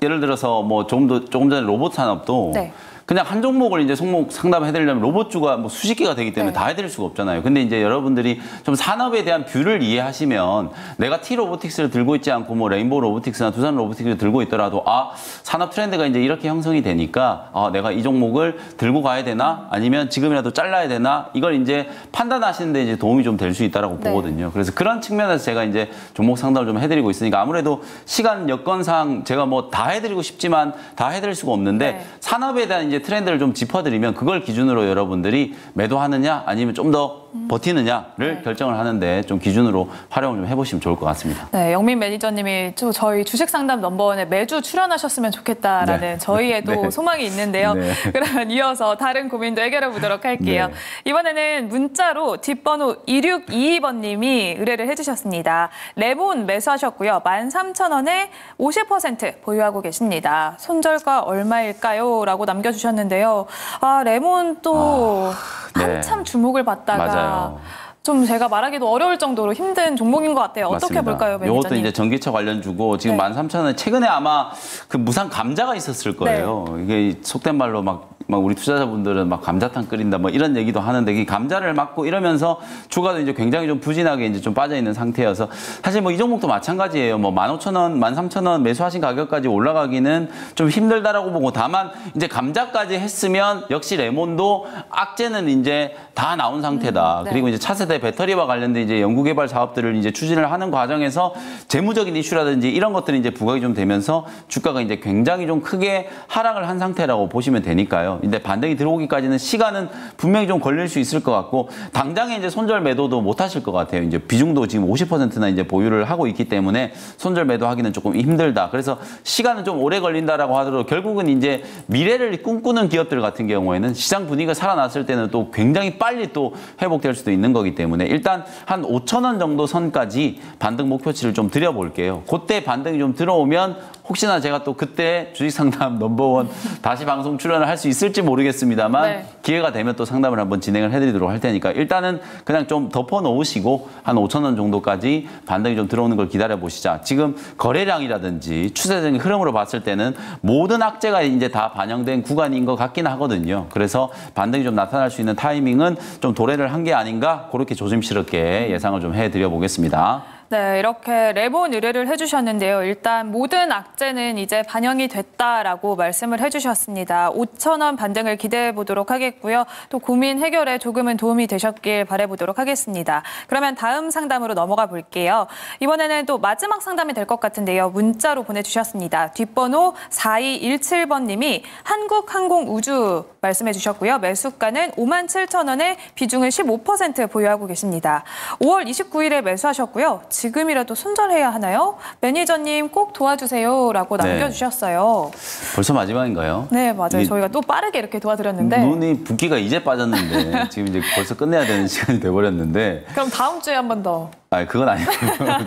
예를 들어서 뭐 조금 전에 로봇 산업도 네. 그냥 한 종목을 이제 종목 상담해드리려면 로봇주가 뭐 수십 개가 되기 때문에 네. 다 해드릴 수가 없잖아요. 근데 이제 여러분들이 좀 산업에 대한 뷰를 이해하시면 내가 T-로보틱스를 들고 있지 않고 뭐 레인보우 로보틱스나 두산 로보틱스를 들고 있더라도 아, 산업 트렌드가 이제 이렇게 형성이 되니까 아, 내가 이 종목을 들고 가야 되나 아니면 지금이라도 잘라야 되나 이걸 이제 판단하시는데 이제 도움이 좀 될 수 있다라고 네. 보거든요. 그래서 그런 측면에서 제가 이제 종목 상담을 좀 해드리고 있으니까 아무래도 시간 여건상 제가 뭐 다 해드리고 싶지만 다 해드릴 수가 없는데 네. 산업에 대한 이제 트렌드를 좀 짚어드리면 그걸 기준으로 여러분들이 매도하느냐 아니면 좀 더 버티느냐를 네. 결정을 하는데 좀 기준으로 활용을 좀 해보시면 좋을 것 같습니다. 네, 영민 매니저님이 또 저희 주식 상담 넘버원에 매주 출연하셨으면 좋겠다라는 네. 저희의 또 네. 소망이 있는데요. 네. 그러면 이어서 다른 고민도 해결해 보도록 할게요. 네. 이번에는 문자로 뒷번호 2622번님이 의뢰를 해주셨습니다. 레몬 매수하셨고요. 13,000원에 50% 보유하고 계십니다. 손절가 얼마일까요? 라고 남겨주셨는데요. 아, 레몬 또 네. 한참 주목을 받다가 맞아요. 좀 제가 말하기도 어려울 정도로 힘든 종목인 것 같아요. 어떻게 맞습니다. 볼까요, 매니저님? 이것도 이제 전기차 관련주고 지금 네. 13,000원 최근에 아마 그 무상 감자가 있었을 거예요. 네. 이게 속된 말로 막 우리 투자자분들은 막 감자탕 끓인다 뭐 이런 얘기도 하는데 이 감자를 맞고 이러면서 주가도 이제 굉장히 좀 부진하게 이제 좀 빠져 있는 상태여서 사실 뭐 이 종목도 마찬가지예요. 뭐 15,000원, 13,000원 매수하신 가격까지 올라가기는 좀 힘들다라고 보고 다만 이제 감자까지 했으면 역시 레몬도 악재는 이제 다 나온 상태다. 네. 그리고 이제 차세대 배터리와 관련된 이제 연구개발 사업들을 이제 추진을 하는 과정에서 재무적인 이슈라든지 이런 것들이 이제 부각이 좀 되면서 주가가 이제 굉장히 좀 크게 하락을 한 상태라고 보시면 되니까요. 근데 반등이 들어오기까지는 시간은 분명히 좀 걸릴 수 있을 것 같고 당장에 이제 손절 매도도 못 하실 것 같아요. 이제 비중도 지금 50%나 이제 보유를 하고 있기 때문에 손절 매도하기는 조금 힘들다. 그래서 시간은 좀 오래 걸린다라고 하더라도 결국은 이제 미래를 꿈꾸는 기업들 같은 경우에는 시장 분위기가 살아났을 때는 또 굉장히 빨리 또 회복될 수도 있는 거기 때문에 일단 한 5,000원 정도 선까지 반등 목표치를 좀 드려볼게요. 그때 반등이 좀 들어오면 혹시나 제가 또 그때 주식상담 넘버원 다시 방송 출연을 할 수 있을지 모르겠습니다만 네. 기회가 되면 또 상담을 한번 진행을 해드리도록 할 테니까 일단은 그냥 좀 덮어놓으시고 한 5,000원 정도까지 반등이 좀 들어오는 걸 기다려보시자. 지금 거래량이라든지 추세적인 흐름으로 봤을 때는 모든 악재가 이제 다 반영된 구간인 것 같긴 하거든요. 그래서 반등이 좀 나타날 수 있는 타이밍은 좀 도래를 한 게 아닌가 그렇게 조심스럽게 예상을 좀 해드려 보겠습니다. 네, 이렇게 레몬 의뢰를 해주셨는데요. 일단 모든 악재는 이제 반영이 됐다라고 말씀을 해주셨습니다. 5,000원 반등을 기대해 보도록 하겠고요. 또 고민 해결에 조금은 도움이 되셨길 바라보도록 하겠습니다. 그러면 다음 상담으로 넘어가 볼게요. 이번에는 또 마지막 상담이 될 것 같은데요. 문자로 보내주셨습니다. 뒷번호 4217번님이 한국항공우주 말씀해 주셨고요. 매수가는 57,000원에 비중을 15% 보유하고 계십니다. 5월 29일에 매수하셨고요. 지금이라도 손절해야 하나요? 매니저님 꼭 도와주세요라고 남겨주셨어요. 벌써 마지막인가요? 네, 맞아요. 저희가 또 빠르게 이렇게 도와드렸는데. 눈이 붓기가 이제 빠졌는데 지금 이제 벌써 끝내야 되는 시간이 돼버렸는데. 그럼 다음 주에 한 번 더. 아, 그건 아니고요.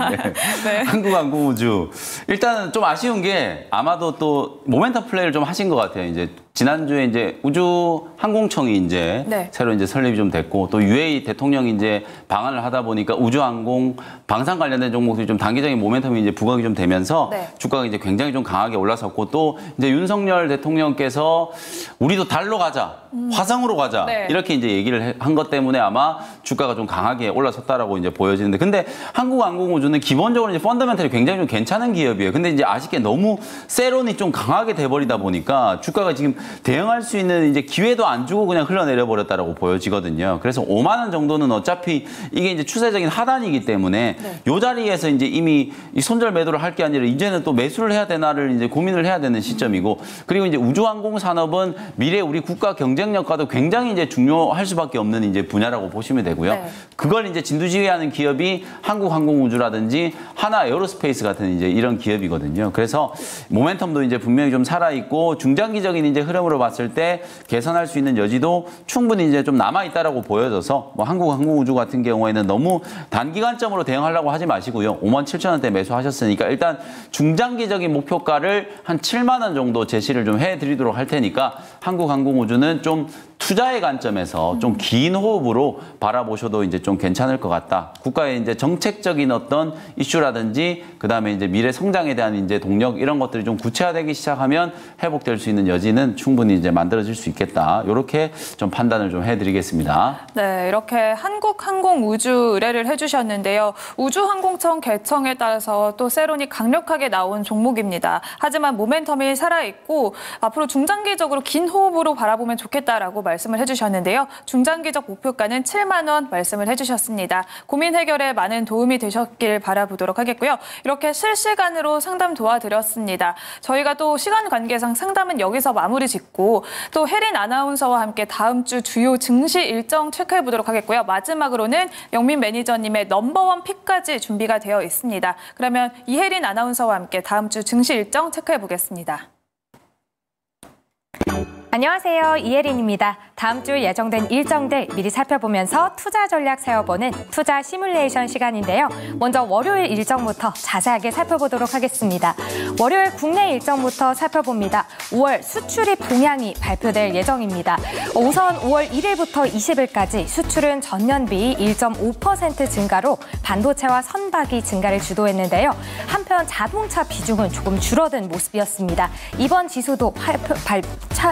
네. 네. 한국항공우주. 일단은 좀 아쉬운 게 아마도 또 모멘텀 플레이를 좀 하신 것 같아요. 이제 지난주에 이제 우주항공청이 이제 네. 새로 이제 설립이 좀 됐고 또 UAE 대통령이 이제 방한을 하다 보니까 우주항공 방산 관련된 종목들이 좀 단기적인 모멘텀이 이제 부각이 좀 되면서 네. 주가가 이제 굉장히 좀 강하게 올라섰고 또 이제 윤석열 대통령께서 우리도 달로 가자, 화성으로 가자 네. 이렇게 이제 얘기를 한 것 때문에 아마 주가가 좀 강하게 올라섰다라고 이제 보여지는데 근데 한국항공우주는 기본적으로 이제 펀더멘털이 굉장히 좀 괜찮은 기업이에요. 근데 이제 아쉽게 너무 세론이 좀 강하게 돼버리다 보니까 주가가 지금 대응할 수 있는 이제 기회도 안 주고 그냥 흘러내려 버렸다라고 보여지거든요. 그래서 5만 원 정도는 어차피 이게 이제 추세적인 하단이기 때문에 이 자리에서 이제 이미 이 손절 매도를 할 게 아니라 이제는 또 매수를 해야 되나를 이제 고민을 해야 되는 시점이고 그리고 이제 우주항공 산업은 미래 우리 국가 경쟁력과도 굉장히 이제 중요할 수밖에 없는 이제 분야라고 보시면 되고요. 네. 그걸 이제 진두지휘하는 기업이 한국항공우주라든지 하나에어로스페이스 같은 이제 이런 기업이거든요. 그래서 모멘텀도 이제 분명히 좀 살아 있고 중장기적인 이제 흐름으로 봤을 때 개선할 수 있는 여지도 충분히 이제 좀 남아 있다라고 보여져서 뭐 한국항공우주 같은 경우에는 너무 단기간점으로 대응하려고 하지 마시고요. 57,000원대 매수하셨으니까 일단 중장기적인 목표가를 한 7만 원 정도 제시를 좀 해드리도록 할 테니까 한국항공우주는 좀 투자의 관점에서 좀 긴 호흡으로 바라보셔도 이제 좀 괜찮을 것 같다. 국가의 이제 정책적인 어떤 이슈라든지 그다음에 이제 미래 성장에 대한 이제 동력 이런 것들이 좀 구체화되기 시작하면 회복될 수 있는 여지는 충분히 이제 만들어질 수 있겠다. 이렇게 좀 판단을 좀 해드리겠습니다. 네, 이렇게 한국항공우주 의뢰를 해주셨는데요. 우주항공청 개청에 따라서 또 세론이 강력하게 나온 종목입니다. 하지만 모멘텀이 살아있고 앞으로 중장기적으로 긴 호흡으로 바라보면 좋겠다라고 말씀을 해주셨는데요. 중장기적 목표가는 7만 원 말씀을 해주셨습니다. 고민 해결에 많은 도움이 되셨길 바라보도록 하겠고요. 이렇게 실시간으로 상담 도와드렸습니다. 저희가 또 시간 관계상 상담은 여기서 마무리 짓고 또 혜린 아나운서와 함께 다음 주 주요 증시 일정 체크해 보도록 하겠고요. 마지막으로는 영민 매니저님의 넘버원 픽까지 준비가 되어 있습니다. 그러면 이혜린 아나운서와 함께 다음 주 증시 일정 체크해 보겠습니다. 안녕하세요. 이혜린입니다. 다음 주 예정된 일정들 미리 살펴보면서 투자 전략 세워보는 투자 시뮬레이션 시간인데요. 먼저 월요일 일정부터 자세하게 살펴보도록 하겠습니다. 월요일 국내 일정부터 살펴봅니다. 5월 수출입 동향이 발표될 예정입니다. 우선 5월 1일부터 20일까지 수출은 전년 비 1.5% 증가로 반도체와 선박이 증가를 주도했는데요. 한편 자동차 비중은 조금 줄어든 모습이었습니다. 이번 지수도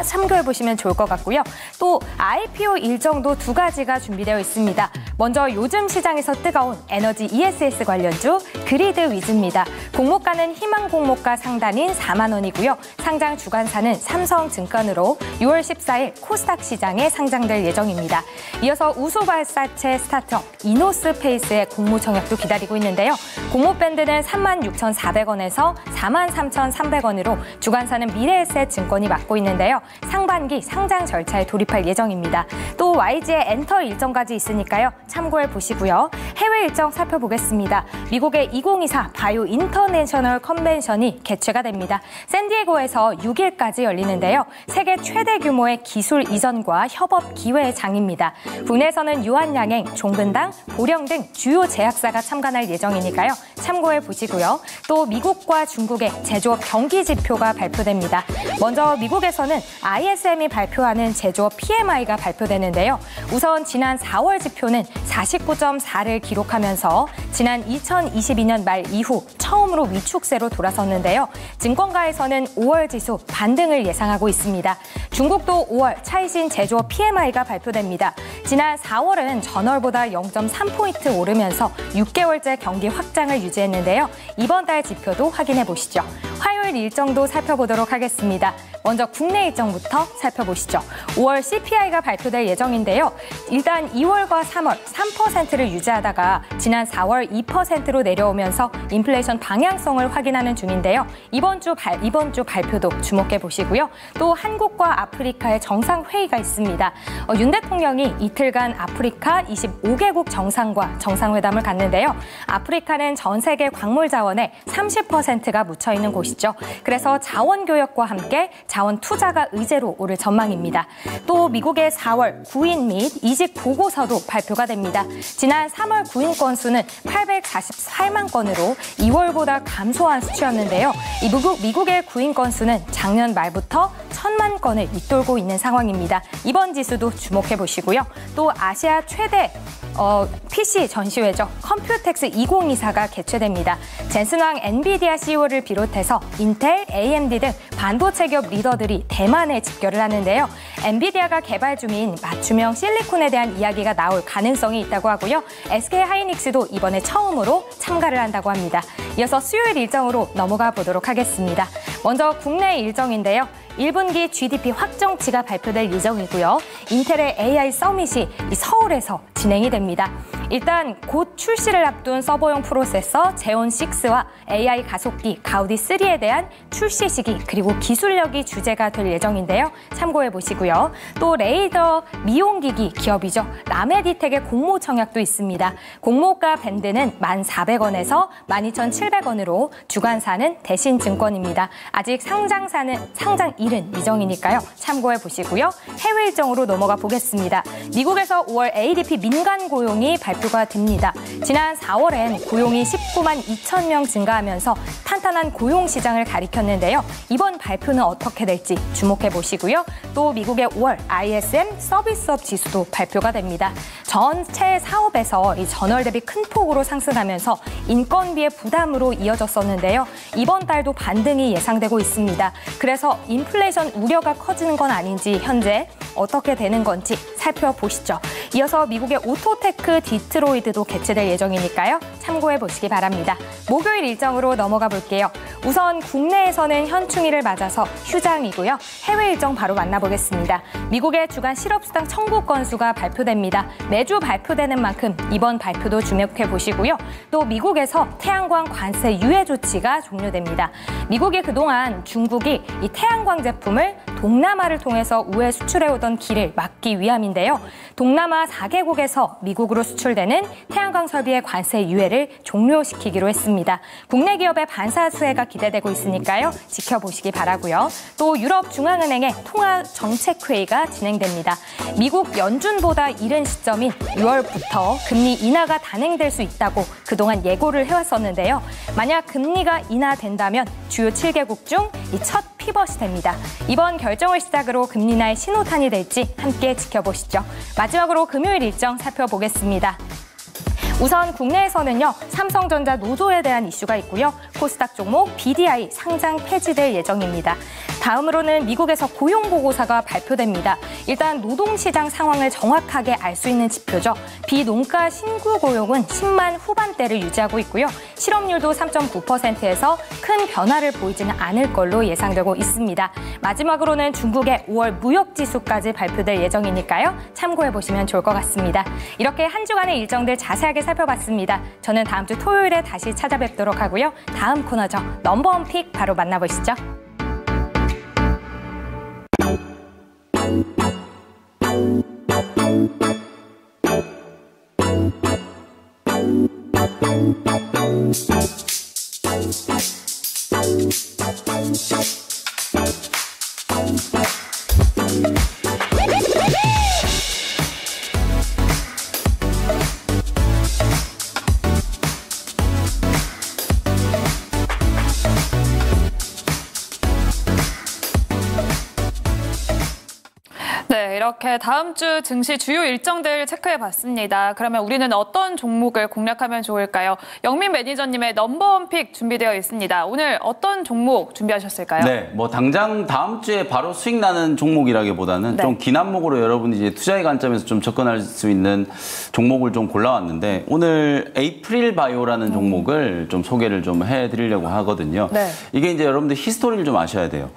참고해보시면 좋을 것 같고요. 또 IPO 일정도 두 가지가 준비되어 있습니다. 먼저 요즘 시장에서 뜨거운 에너지 ESS 관련주 그리드 위즈입니다. 공모가는 희망 공모가 상단인 4만 원이고요. 상장 주관사는 삼성증권으로 6월 14일 코스닥 시장에 상장될 예정입니다. 이어서 우수발사체 스타트업 이노스페이스의 공모 청약도 기다리고 있는데요. 공모 밴드는 36,400원에서 43,300원으로 주관사는 미래에셋 증권이 맡고 있는데요. 상반기 상장 절차에 돌입할 예정입니다. 또 YG의 엔터 일정까지 있으니까요. 참고해 보시고요. 해외 일정 살펴보겠습니다. 미국의 2024 바이오 인터내셔널 컨벤션이 개최가 됩니다. 샌디에고에서 6일까지 열리는데요. 세계 최대 규모의 기술 이전과 협업 기회의 장입니다. 국내에서는 유한양행, 종근당, 보령 등 주요 제약사가 참관할 예정이니까요. 참고해 보시고요. 또 미국과 중국의 제조업 경기 지표가 발표됩니다. 먼저 미국에서는 ISM이 발표하는 제조업 PMI가 발표되는데요. 우선 지난 4월 지표는 49.4를 기록하면서 지난 2022년 말 이후 처음으로 위축세로 돌아섰는데요. 증권가에서는 5월 지수 반등을 예상하고 있습니다. 중국도 5월 차이신 제조업 PMI가 발표됩니다. 지난 4월은 전월보다 0.3포인트 오르면서 6개월째 경기 확장을 유지했는데요. 이번 달 지표도 확인해 보시죠. 화요일 일정도 살펴보도록 하겠습니다. 먼저 국내 일정부터 살펴보시죠. 5월 CPI가 발표될 예정인데요. 일단 2월과 3월 3%를 유지하다가 지난 4월 2%로 내려오면서 인플레이션 방향성을 확인하는 중인데요. 이번 주 발표도 주목해 보시고요. 또 한국과 아프리카의 정상회의가 있습니다. 윤 대통령이 이틀간 아프리카 25개국 정상과 정상회담을 갖는데요. 아프리카는 전 세계 광물 자원의 30%가 묻혀 있는 곳이죠. 그래서 자원 교역과 함께 자원 투자가 의제로 오를 전망입니다. 또 미국의 4월 구인 및 이직 보고서도 발표가 됩니다. 지난 3월 구인 건수는 848만 건으로 2월보다 감소한 수치였는데요. 미국의 구인 건수는 작년 말부터 1,000만 건을 밑돌고 있는 상황입니다. 이번 지수도 주목해 보시고요. 또 아시아 최대 PC 전시회죠. 컴퓨텍스 2024가 개최됩니다. 젠슨왕 엔비디아 CEO를 비롯해서 인텔, AMD 등 반도체 기업 리더들이 대만에 집결을 하는데요. 엔비디아가 개발 중인 맞춤형 실리콘에 대한 이야기가 나올 가능성이 있다고 하고요. SK하이닉스도 이번에 처음으로 참가를 한다고 합니다. 이어서 수요일 일정으로 넘어가 보도록 하겠습니다. 먼저 국내 일정인데요. 1분기 GDP 확정치가 발표될 예정이고요. 인텔의 AI 서밋이 서울에서 진행이 됩니다. 일단 곧 출시를 앞둔 서버용 프로세서 제온6와 AI 가속기 가우디3에 대한 출시 시기 그리고 기술력이 주제가 될 예정인데요. 참고해 보시고요. 또 레이더 미용기기 기업이죠. 라메디텍의 공모 청약도 있습니다. 공모가 밴드는 1,400원에서 12,700원으로 주관사는 대신증권입니다. 아직 상장 일은 미정이니까요. 참고해 보시고요. 해외 일정으로 넘어가 보겠습니다. 미국에서 5월 ADP 민간 고용이 발표가 됩니다. 지난 4월엔 고용이 19만 2천 명 증가하면서 탄탄한 고용 시장을 가리켰는데요. 이번 발표는 어떻게 될지 주목해 보시고요. 또 미국의 5월 ISM 서비스업 지수도 발표가 됩니다. 전체 사업에서 이 전월 대비 큰 폭으로 상승하면서 인건비의 부담으로 이어졌었는데요. 이번 달도 반등이 예상되고 있습니다. 그래서 인플레이션 우려가 커지는 건 아닌지 현재 어떻게 되는 건지 살펴보시죠. 이어서 미국의 오토테크 디트로이드도 개최될 예정이니까요. 참고해 보시기 바랍니다. 목요일 일정으로 넘어가 볼게요. 우선 국내에서는 현충일을 맞아서 휴장이고요. 해외 일정 바로 만나보겠습니다. 미국의 주간 실업수당 청구 건수가 발표됩니다. 매주 발표되는 만큼 이번 발표도 주목해 보시고요. 또 미국에서 태양광 관세 유예 조치가 종료됩니다. 미국이 그동안 중국이 이 태양광 제품을 동남아를 통해서 우회 수출해오던 길을 막기 위함인데요. 동남아 4개국에서 미국으로 수출되는 태양광 설비의 관세 유예를 종료시키기로 했습니다. 국내 기업의 반사 수혜가 기대되고 있으니까요. 지켜보시기 바라고요. 또 유럽중앙은행의 통화정책회의가 진행됩니다. 미국 연준보다 이른 시점인 6월부터 금리 인하가 단행될 수 있다고 그동안 예고를 해왔었는데요. 만약 금리가 인하된다면 주요 7개국 중 이 첫 피벗이 됩니다. 이번 결정을 시작으로 금리 인하의 신호탄이 될지 함께 지켜보시죠. 마지막으로 금요일 일정 살펴보겠습니다. 우선 국내에서는요. 삼성전자 노조에 대한 이슈가 있고요. 코스닥 종목 BDI 상장 폐지될 예정입니다. 다음으로는 미국에서 고용보고서가 발표됩니다. 일단 노동시장 상황을 정확하게 알 수 있는 지표죠. 비농가 신규 고용은 10만 후반대를 유지하고 있고요. 실업률도 3.9%에서 큰 변화를 보이지는 않을 걸로 예상되고 있습니다. 마지막으로는 중국의 5월 무역지수까지 발표될 예정이니까요. 참고해보시면 좋을 것 같습니다. 이렇게 한 주간의 일정들 자세하게 살펴봤습니다. 저는 다음 주 토요일에 다시 찾아뵙도록 하고요. 다음 코너죠. 넘버원 픽 바로 만나보시죠. 네, 네, 이렇게 다음 주 증시 주요 일정들 체크해봤습니다. 그러면 우리는 어떤 종목을 공략하면 좋을까요? 영민 매니저님의 넘버원 픽 준비되어 있습니다. 오늘 어떤 종목 준비하셨을까요? 네, 뭐 당장 다음 주에 바로 수익 나는 종목이라기보다는 네. 좀 긴 안목으로 여러분이 이제 투자의 관점에서 좀 접근할 수 있는 종목을 좀 골라왔는데 오늘 에이프릴 바이오라는 종목을 좀 소개를 좀 해드리려고 하거든요. 네. 이게 이제 여러분들 히스토리를 좀 아셔야 돼요.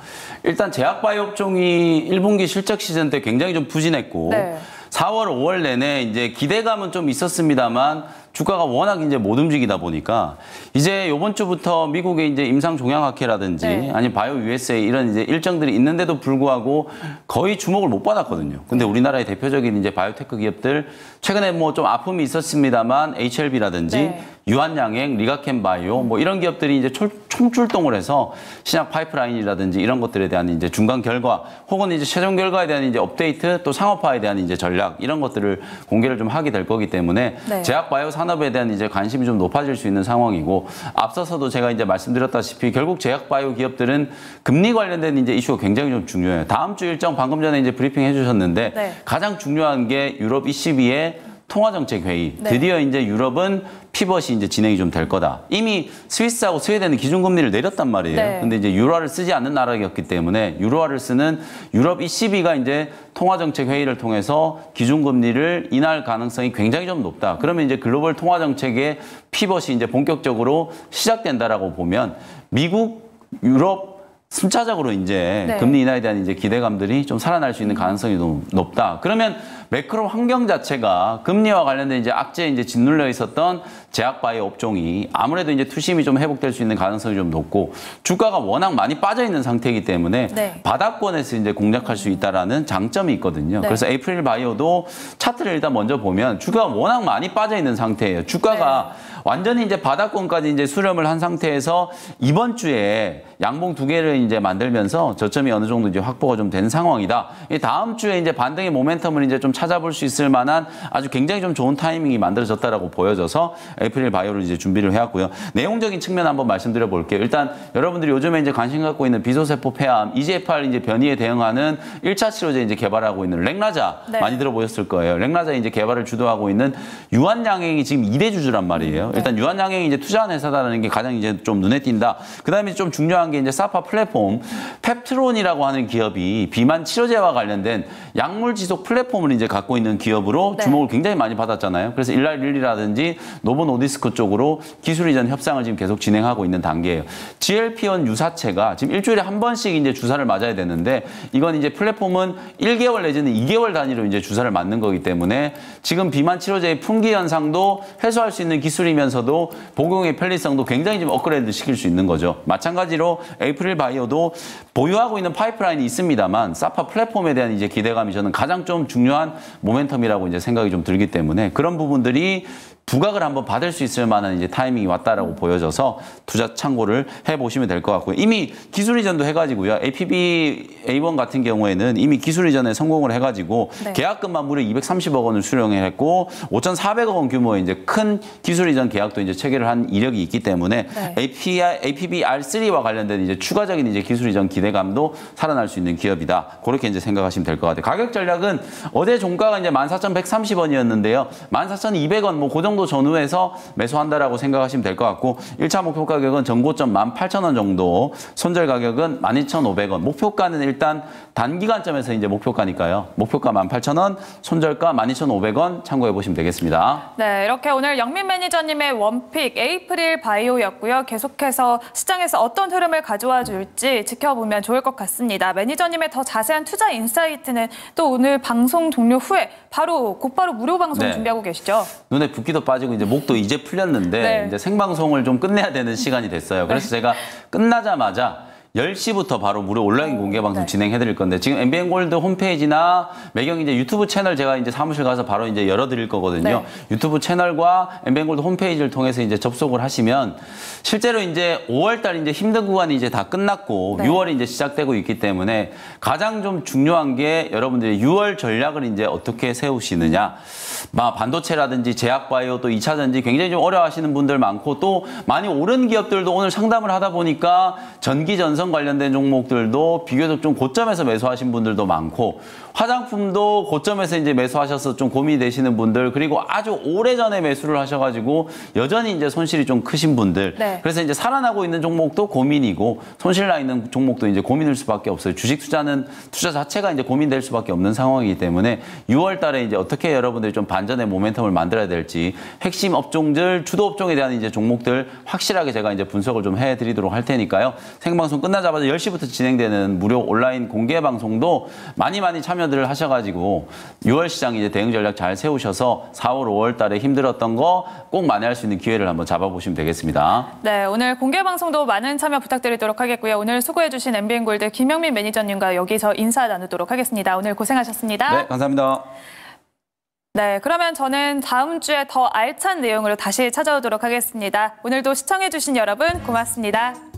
일단 제약바이오 업종이 1분기 실적 시즌 때 굉장히 좀 부진했고 네. 4월, 5월 내내 이제 기대감은 좀 있었습니다만 주가가 워낙 이제 못 움직이다 보니까 이제 이번 주부터 미국의 이제 임상 종양학회라든지 네. 아니면 바이오 USA 이런 이제 일정들이 있는데도 불구하고 거의 주목을 못 받았거든요. 근데 우리나라의 대표적인 이제 바이오테크 기업들 최근에 뭐 좀 아픔이 있었습니다만 HLB라든지 네. 유한양행, 리가켄 바이오 뭐 이런 기업들이 이제 총출동을 해서 신약 파이프라인이라든지 이런 것들에 대한 이제 중간 결과 혹은 이제 최종 결과에 대한 이제 업데이트 또 상업화에 대한 이제 전략 이런 것들을 공개를 좀 하게 될 거기 때문에 네. 제약 바이오 산업에 대한 이제 관심이 좀 높아질 수 있는 상황이고 앞서서도 제가 이제 말씀드렸다시피 결국 제약 바이오 기업들은 금리 관련된 이제 이슈가 굉장히 좀 중요해요. 다음 주 일정 방금 전에 이제 브리핑 해주셨는데 네. 가장 중요한 게 유럽 ECB의 통화정책 회의. 네. 드디어 이제 유럽은 피벗이 이제 진행이 좀 될 거다. 이미 스위스하고 스웨덴은 기준금리를 내렸단 말이에요. 네. 근데 이제 유로화를 쓰지 않는 나라였기 때문에 유로화를 쓰는 유럽 ECB가 이제 통화정책 회의를 통해서 기준금리를 인하할 가능성이 굉장히 좀 높다. 그러면 이제 글로벌 통화정책의 피벗이 이제 본격적으로 시작된다라고 보면 미국, 유럽 순차적으로 이제 네. 금리 인하에 대한 이제 기대감들이 좀 살아날 수 있는 가능성이 너무 높다. 그러면 매크로 환경 자체가 금리와 관련된 이제 악재에 이제 짓눌려 있었던 제약바이오 업종이 아무래도 이제 투심이 좀 회복될 수 있는 가능성이 좀 높고 주가가 워낙 많이 빠져 있는 상태이기 때문에 네. 바닥권에서 이제 공략할 수 있다라는 장점이 있거든요. 네. 그래서 에이프릴 바이오도 차트를 일단 먼저 보면 주가가 워낙 많이 빠져 있는 상태예요. 주가가 완전히 이제 바닥권까지 이제 수렴을 한 상태에서 이번 주에 양봉 두 개를 이제 만들면서 저점이 어느 정도 이제 확보가 좀 된 상황이다. 다음 주에 이제 반등의 모멘텀을 이제 좀 찾아볼 수 있을 만한 아주 굉장히 좀 좋은 타이밍이 만들어졌다라고 보여져서 에이프릴 바이오를 이제 준비를 해왔고요. 내용적인 측면 한번 말씀드려 볼게요. 일단 여러분들이 요즘에 이제 관심 갖고 있는 비소세포 폐암, EGFR 이제 변이에 대응하는 1차 치료제 이제 개발하고 있는 렉라자 네. 많이 들어보셨을 거예요. 렉라자 이제 개발을 주도하고 있는 유한양행이 지금 2대 주주란 말이에요. 일단 유한양행이 이제 투자한 회사다라는 게 가장 이제 좀 눈에 띈다. 그다음에 좀 중요한 게 이제 사파 플랫폼 펩트론이라고 하는 기업이 비만 치료제와 관련된 약물 지속 플랫폼을 이제 갖고 있는 기업으로 네. 주목을 굉장히 많이 받았잖아요. 그래서 일라릴리라든지 노보노디스크 쪽으로 기술 이전 협상을 지금 계속 진행하고 있는 단계예요. GLP-1 유사체가 지금 일주일에 한 번씩 이제 주사를 맞아야 되는데 이건 이제 플랫폼은 1개월 내지는 2개월 단위로 이제 주사를 맞는 거기 때문에 지금 비만 치료제의 품귀 현상도 해소할 수 있는 기술이면서도 복용의 편리성도 굉장히 좀 업그레이드 시킬 수 있는 거죠. 마찬가지로 에이프릴 바이오도 보유하고 있는 파이프라인이 있습니다만 사파 플랫폼에 대한 이제 기대감이 저는 가장 좀 중요한 모멘텀이라고 이제 생각이 좀 들기 때문에 그런 부분들이 부각을 한번 받을 수 있을 만한 이제 타이밍이 왔다라고 보여져서 투자 참고를 해보시면 될 것 같고요. 이미 기술 이전도 해가지고요. APB A1 같은 경우에는 이미 기술 이전에 성공을 해가지고 네. 계약금만 무려 230억 원을 수령했고 5,400억 원 규모의 이제 큰 기술 이전 계약도 이제 체결을 한 이력이 있기 때문에 네. APB R3와 관련된 이제 추가적인 이제 기술 이전 기대감도 살아날 수 있는 기업이다. 그렇게 이제 생각하시면 될 것 같아요. 가격 전략은 어제 종가가 이제 14,130원이었는데요. 14,200원 뭐 그 정도 전후에서 매수한다라고 생각하시면 될 것 같고 1차 목표 가격은 전고점 18,000원 정도, 손절 가격은 12,500원. 목표가는 일단 단기간점에서 이제 목표가니까요. 목표가 18,000원, 손절가 12,500원 참고해 보시면 되겠습니다. 네, 이렇게 오늘 영민 매니저님의 원픽 에이프릴 바이오였고요. 계속해서 시장에서 어떤 흐름을 가져와 줄지 지켜보면 좋을 것 같습니다. 매니저님의 더 자세한 투자 인사이트는 또 오늘 방송 종료 후에 곧바로 무료 방송 네. 준비하고 계시죠? 눈에 붓기도 빠지고 이제 목도 이제 풀렸는데 네. 이제 생방송을 좀 끝내야 되는 시간이 됐어요. 그래서 제가 끝나자마자 10시부터 바로 무료 온라인 공개 방송 네. 진행해 드릴 건데 지금 MBN골드 홈페이지나 매경 이제 유튜브 채널 제가 이제 사무실 가서 바로 이제 열어 드릴 거거든요. 네. 유튜브 채널과 MBN골드 홈페이지를 통해서 이제 접속을 하시면 실제로 이제 5월 달 이제 힘든 구간이 이제 다 끝났고 네. 6월이 이제 시작되고 있기 때문에 가장 좀 중요한 게 여러분들이 6월 전략을 이제 어떻게 세우시느냐. 반도체라든지 제약바이오 또 2차 전지 굉장히 좀 어려워하시는 분들 많고 또 많이 오른 기업들도 오늘 상담을 하다 보니까 전기 전선 관련된 종목들도 비교적 좀 고점에서 매수하신 분들도 많고 화장품도 고점에서 이제 매수하셔서 좀 고민이 되시는 분들, 그리고 아주 오래전에 매수를 하셔가지고 여전히 이제 손실이 좀 크신 분들. 네. 그래서 이제 살아나고 있는 종목도 고민이고 손실 나 있는 종목도 이제 고민일 수밖에 없어요. 주식 투자는 투자 자체가 이제 고민될 수밖에 없는 상황이기 때문에 6월 달에 이제 어떻게 여러분들이 좀 반전의 모멘텀을 만들어야 될지 핵심 업종들, 주도 업종에 대한 이제 종목들 확실하게 제가 이제 분석을 좀 해드리도록 할 테니까요. 생방송 끝나자마자 10시부터 진행되는 무료 온라인 공개 방송도 많이 참여들을 하셔가지고 6월 시장 이제 대응 전략 잘 세우셔서 4월, 5월 달에 힘들었던 거 꼭 만회할 수 있는 기회를 한번 잡아보시면 되겠습니다. 네, 오늘 공개 방송도 많은 참여 부탁드리도록 하겠고요. 오늘 수고해주신 MBN골드 김영민 매니저님과 여기서 인사 나누도록 하겠습니다. 오늘 고생하셨습니다. 네, 감사합니다. 네, 그러면 저는 다음 주에 더 알찬 내용으로 다시 찾아오도록 하겠습니다. 오늘도 시청해주신 여러분 고맙습니다.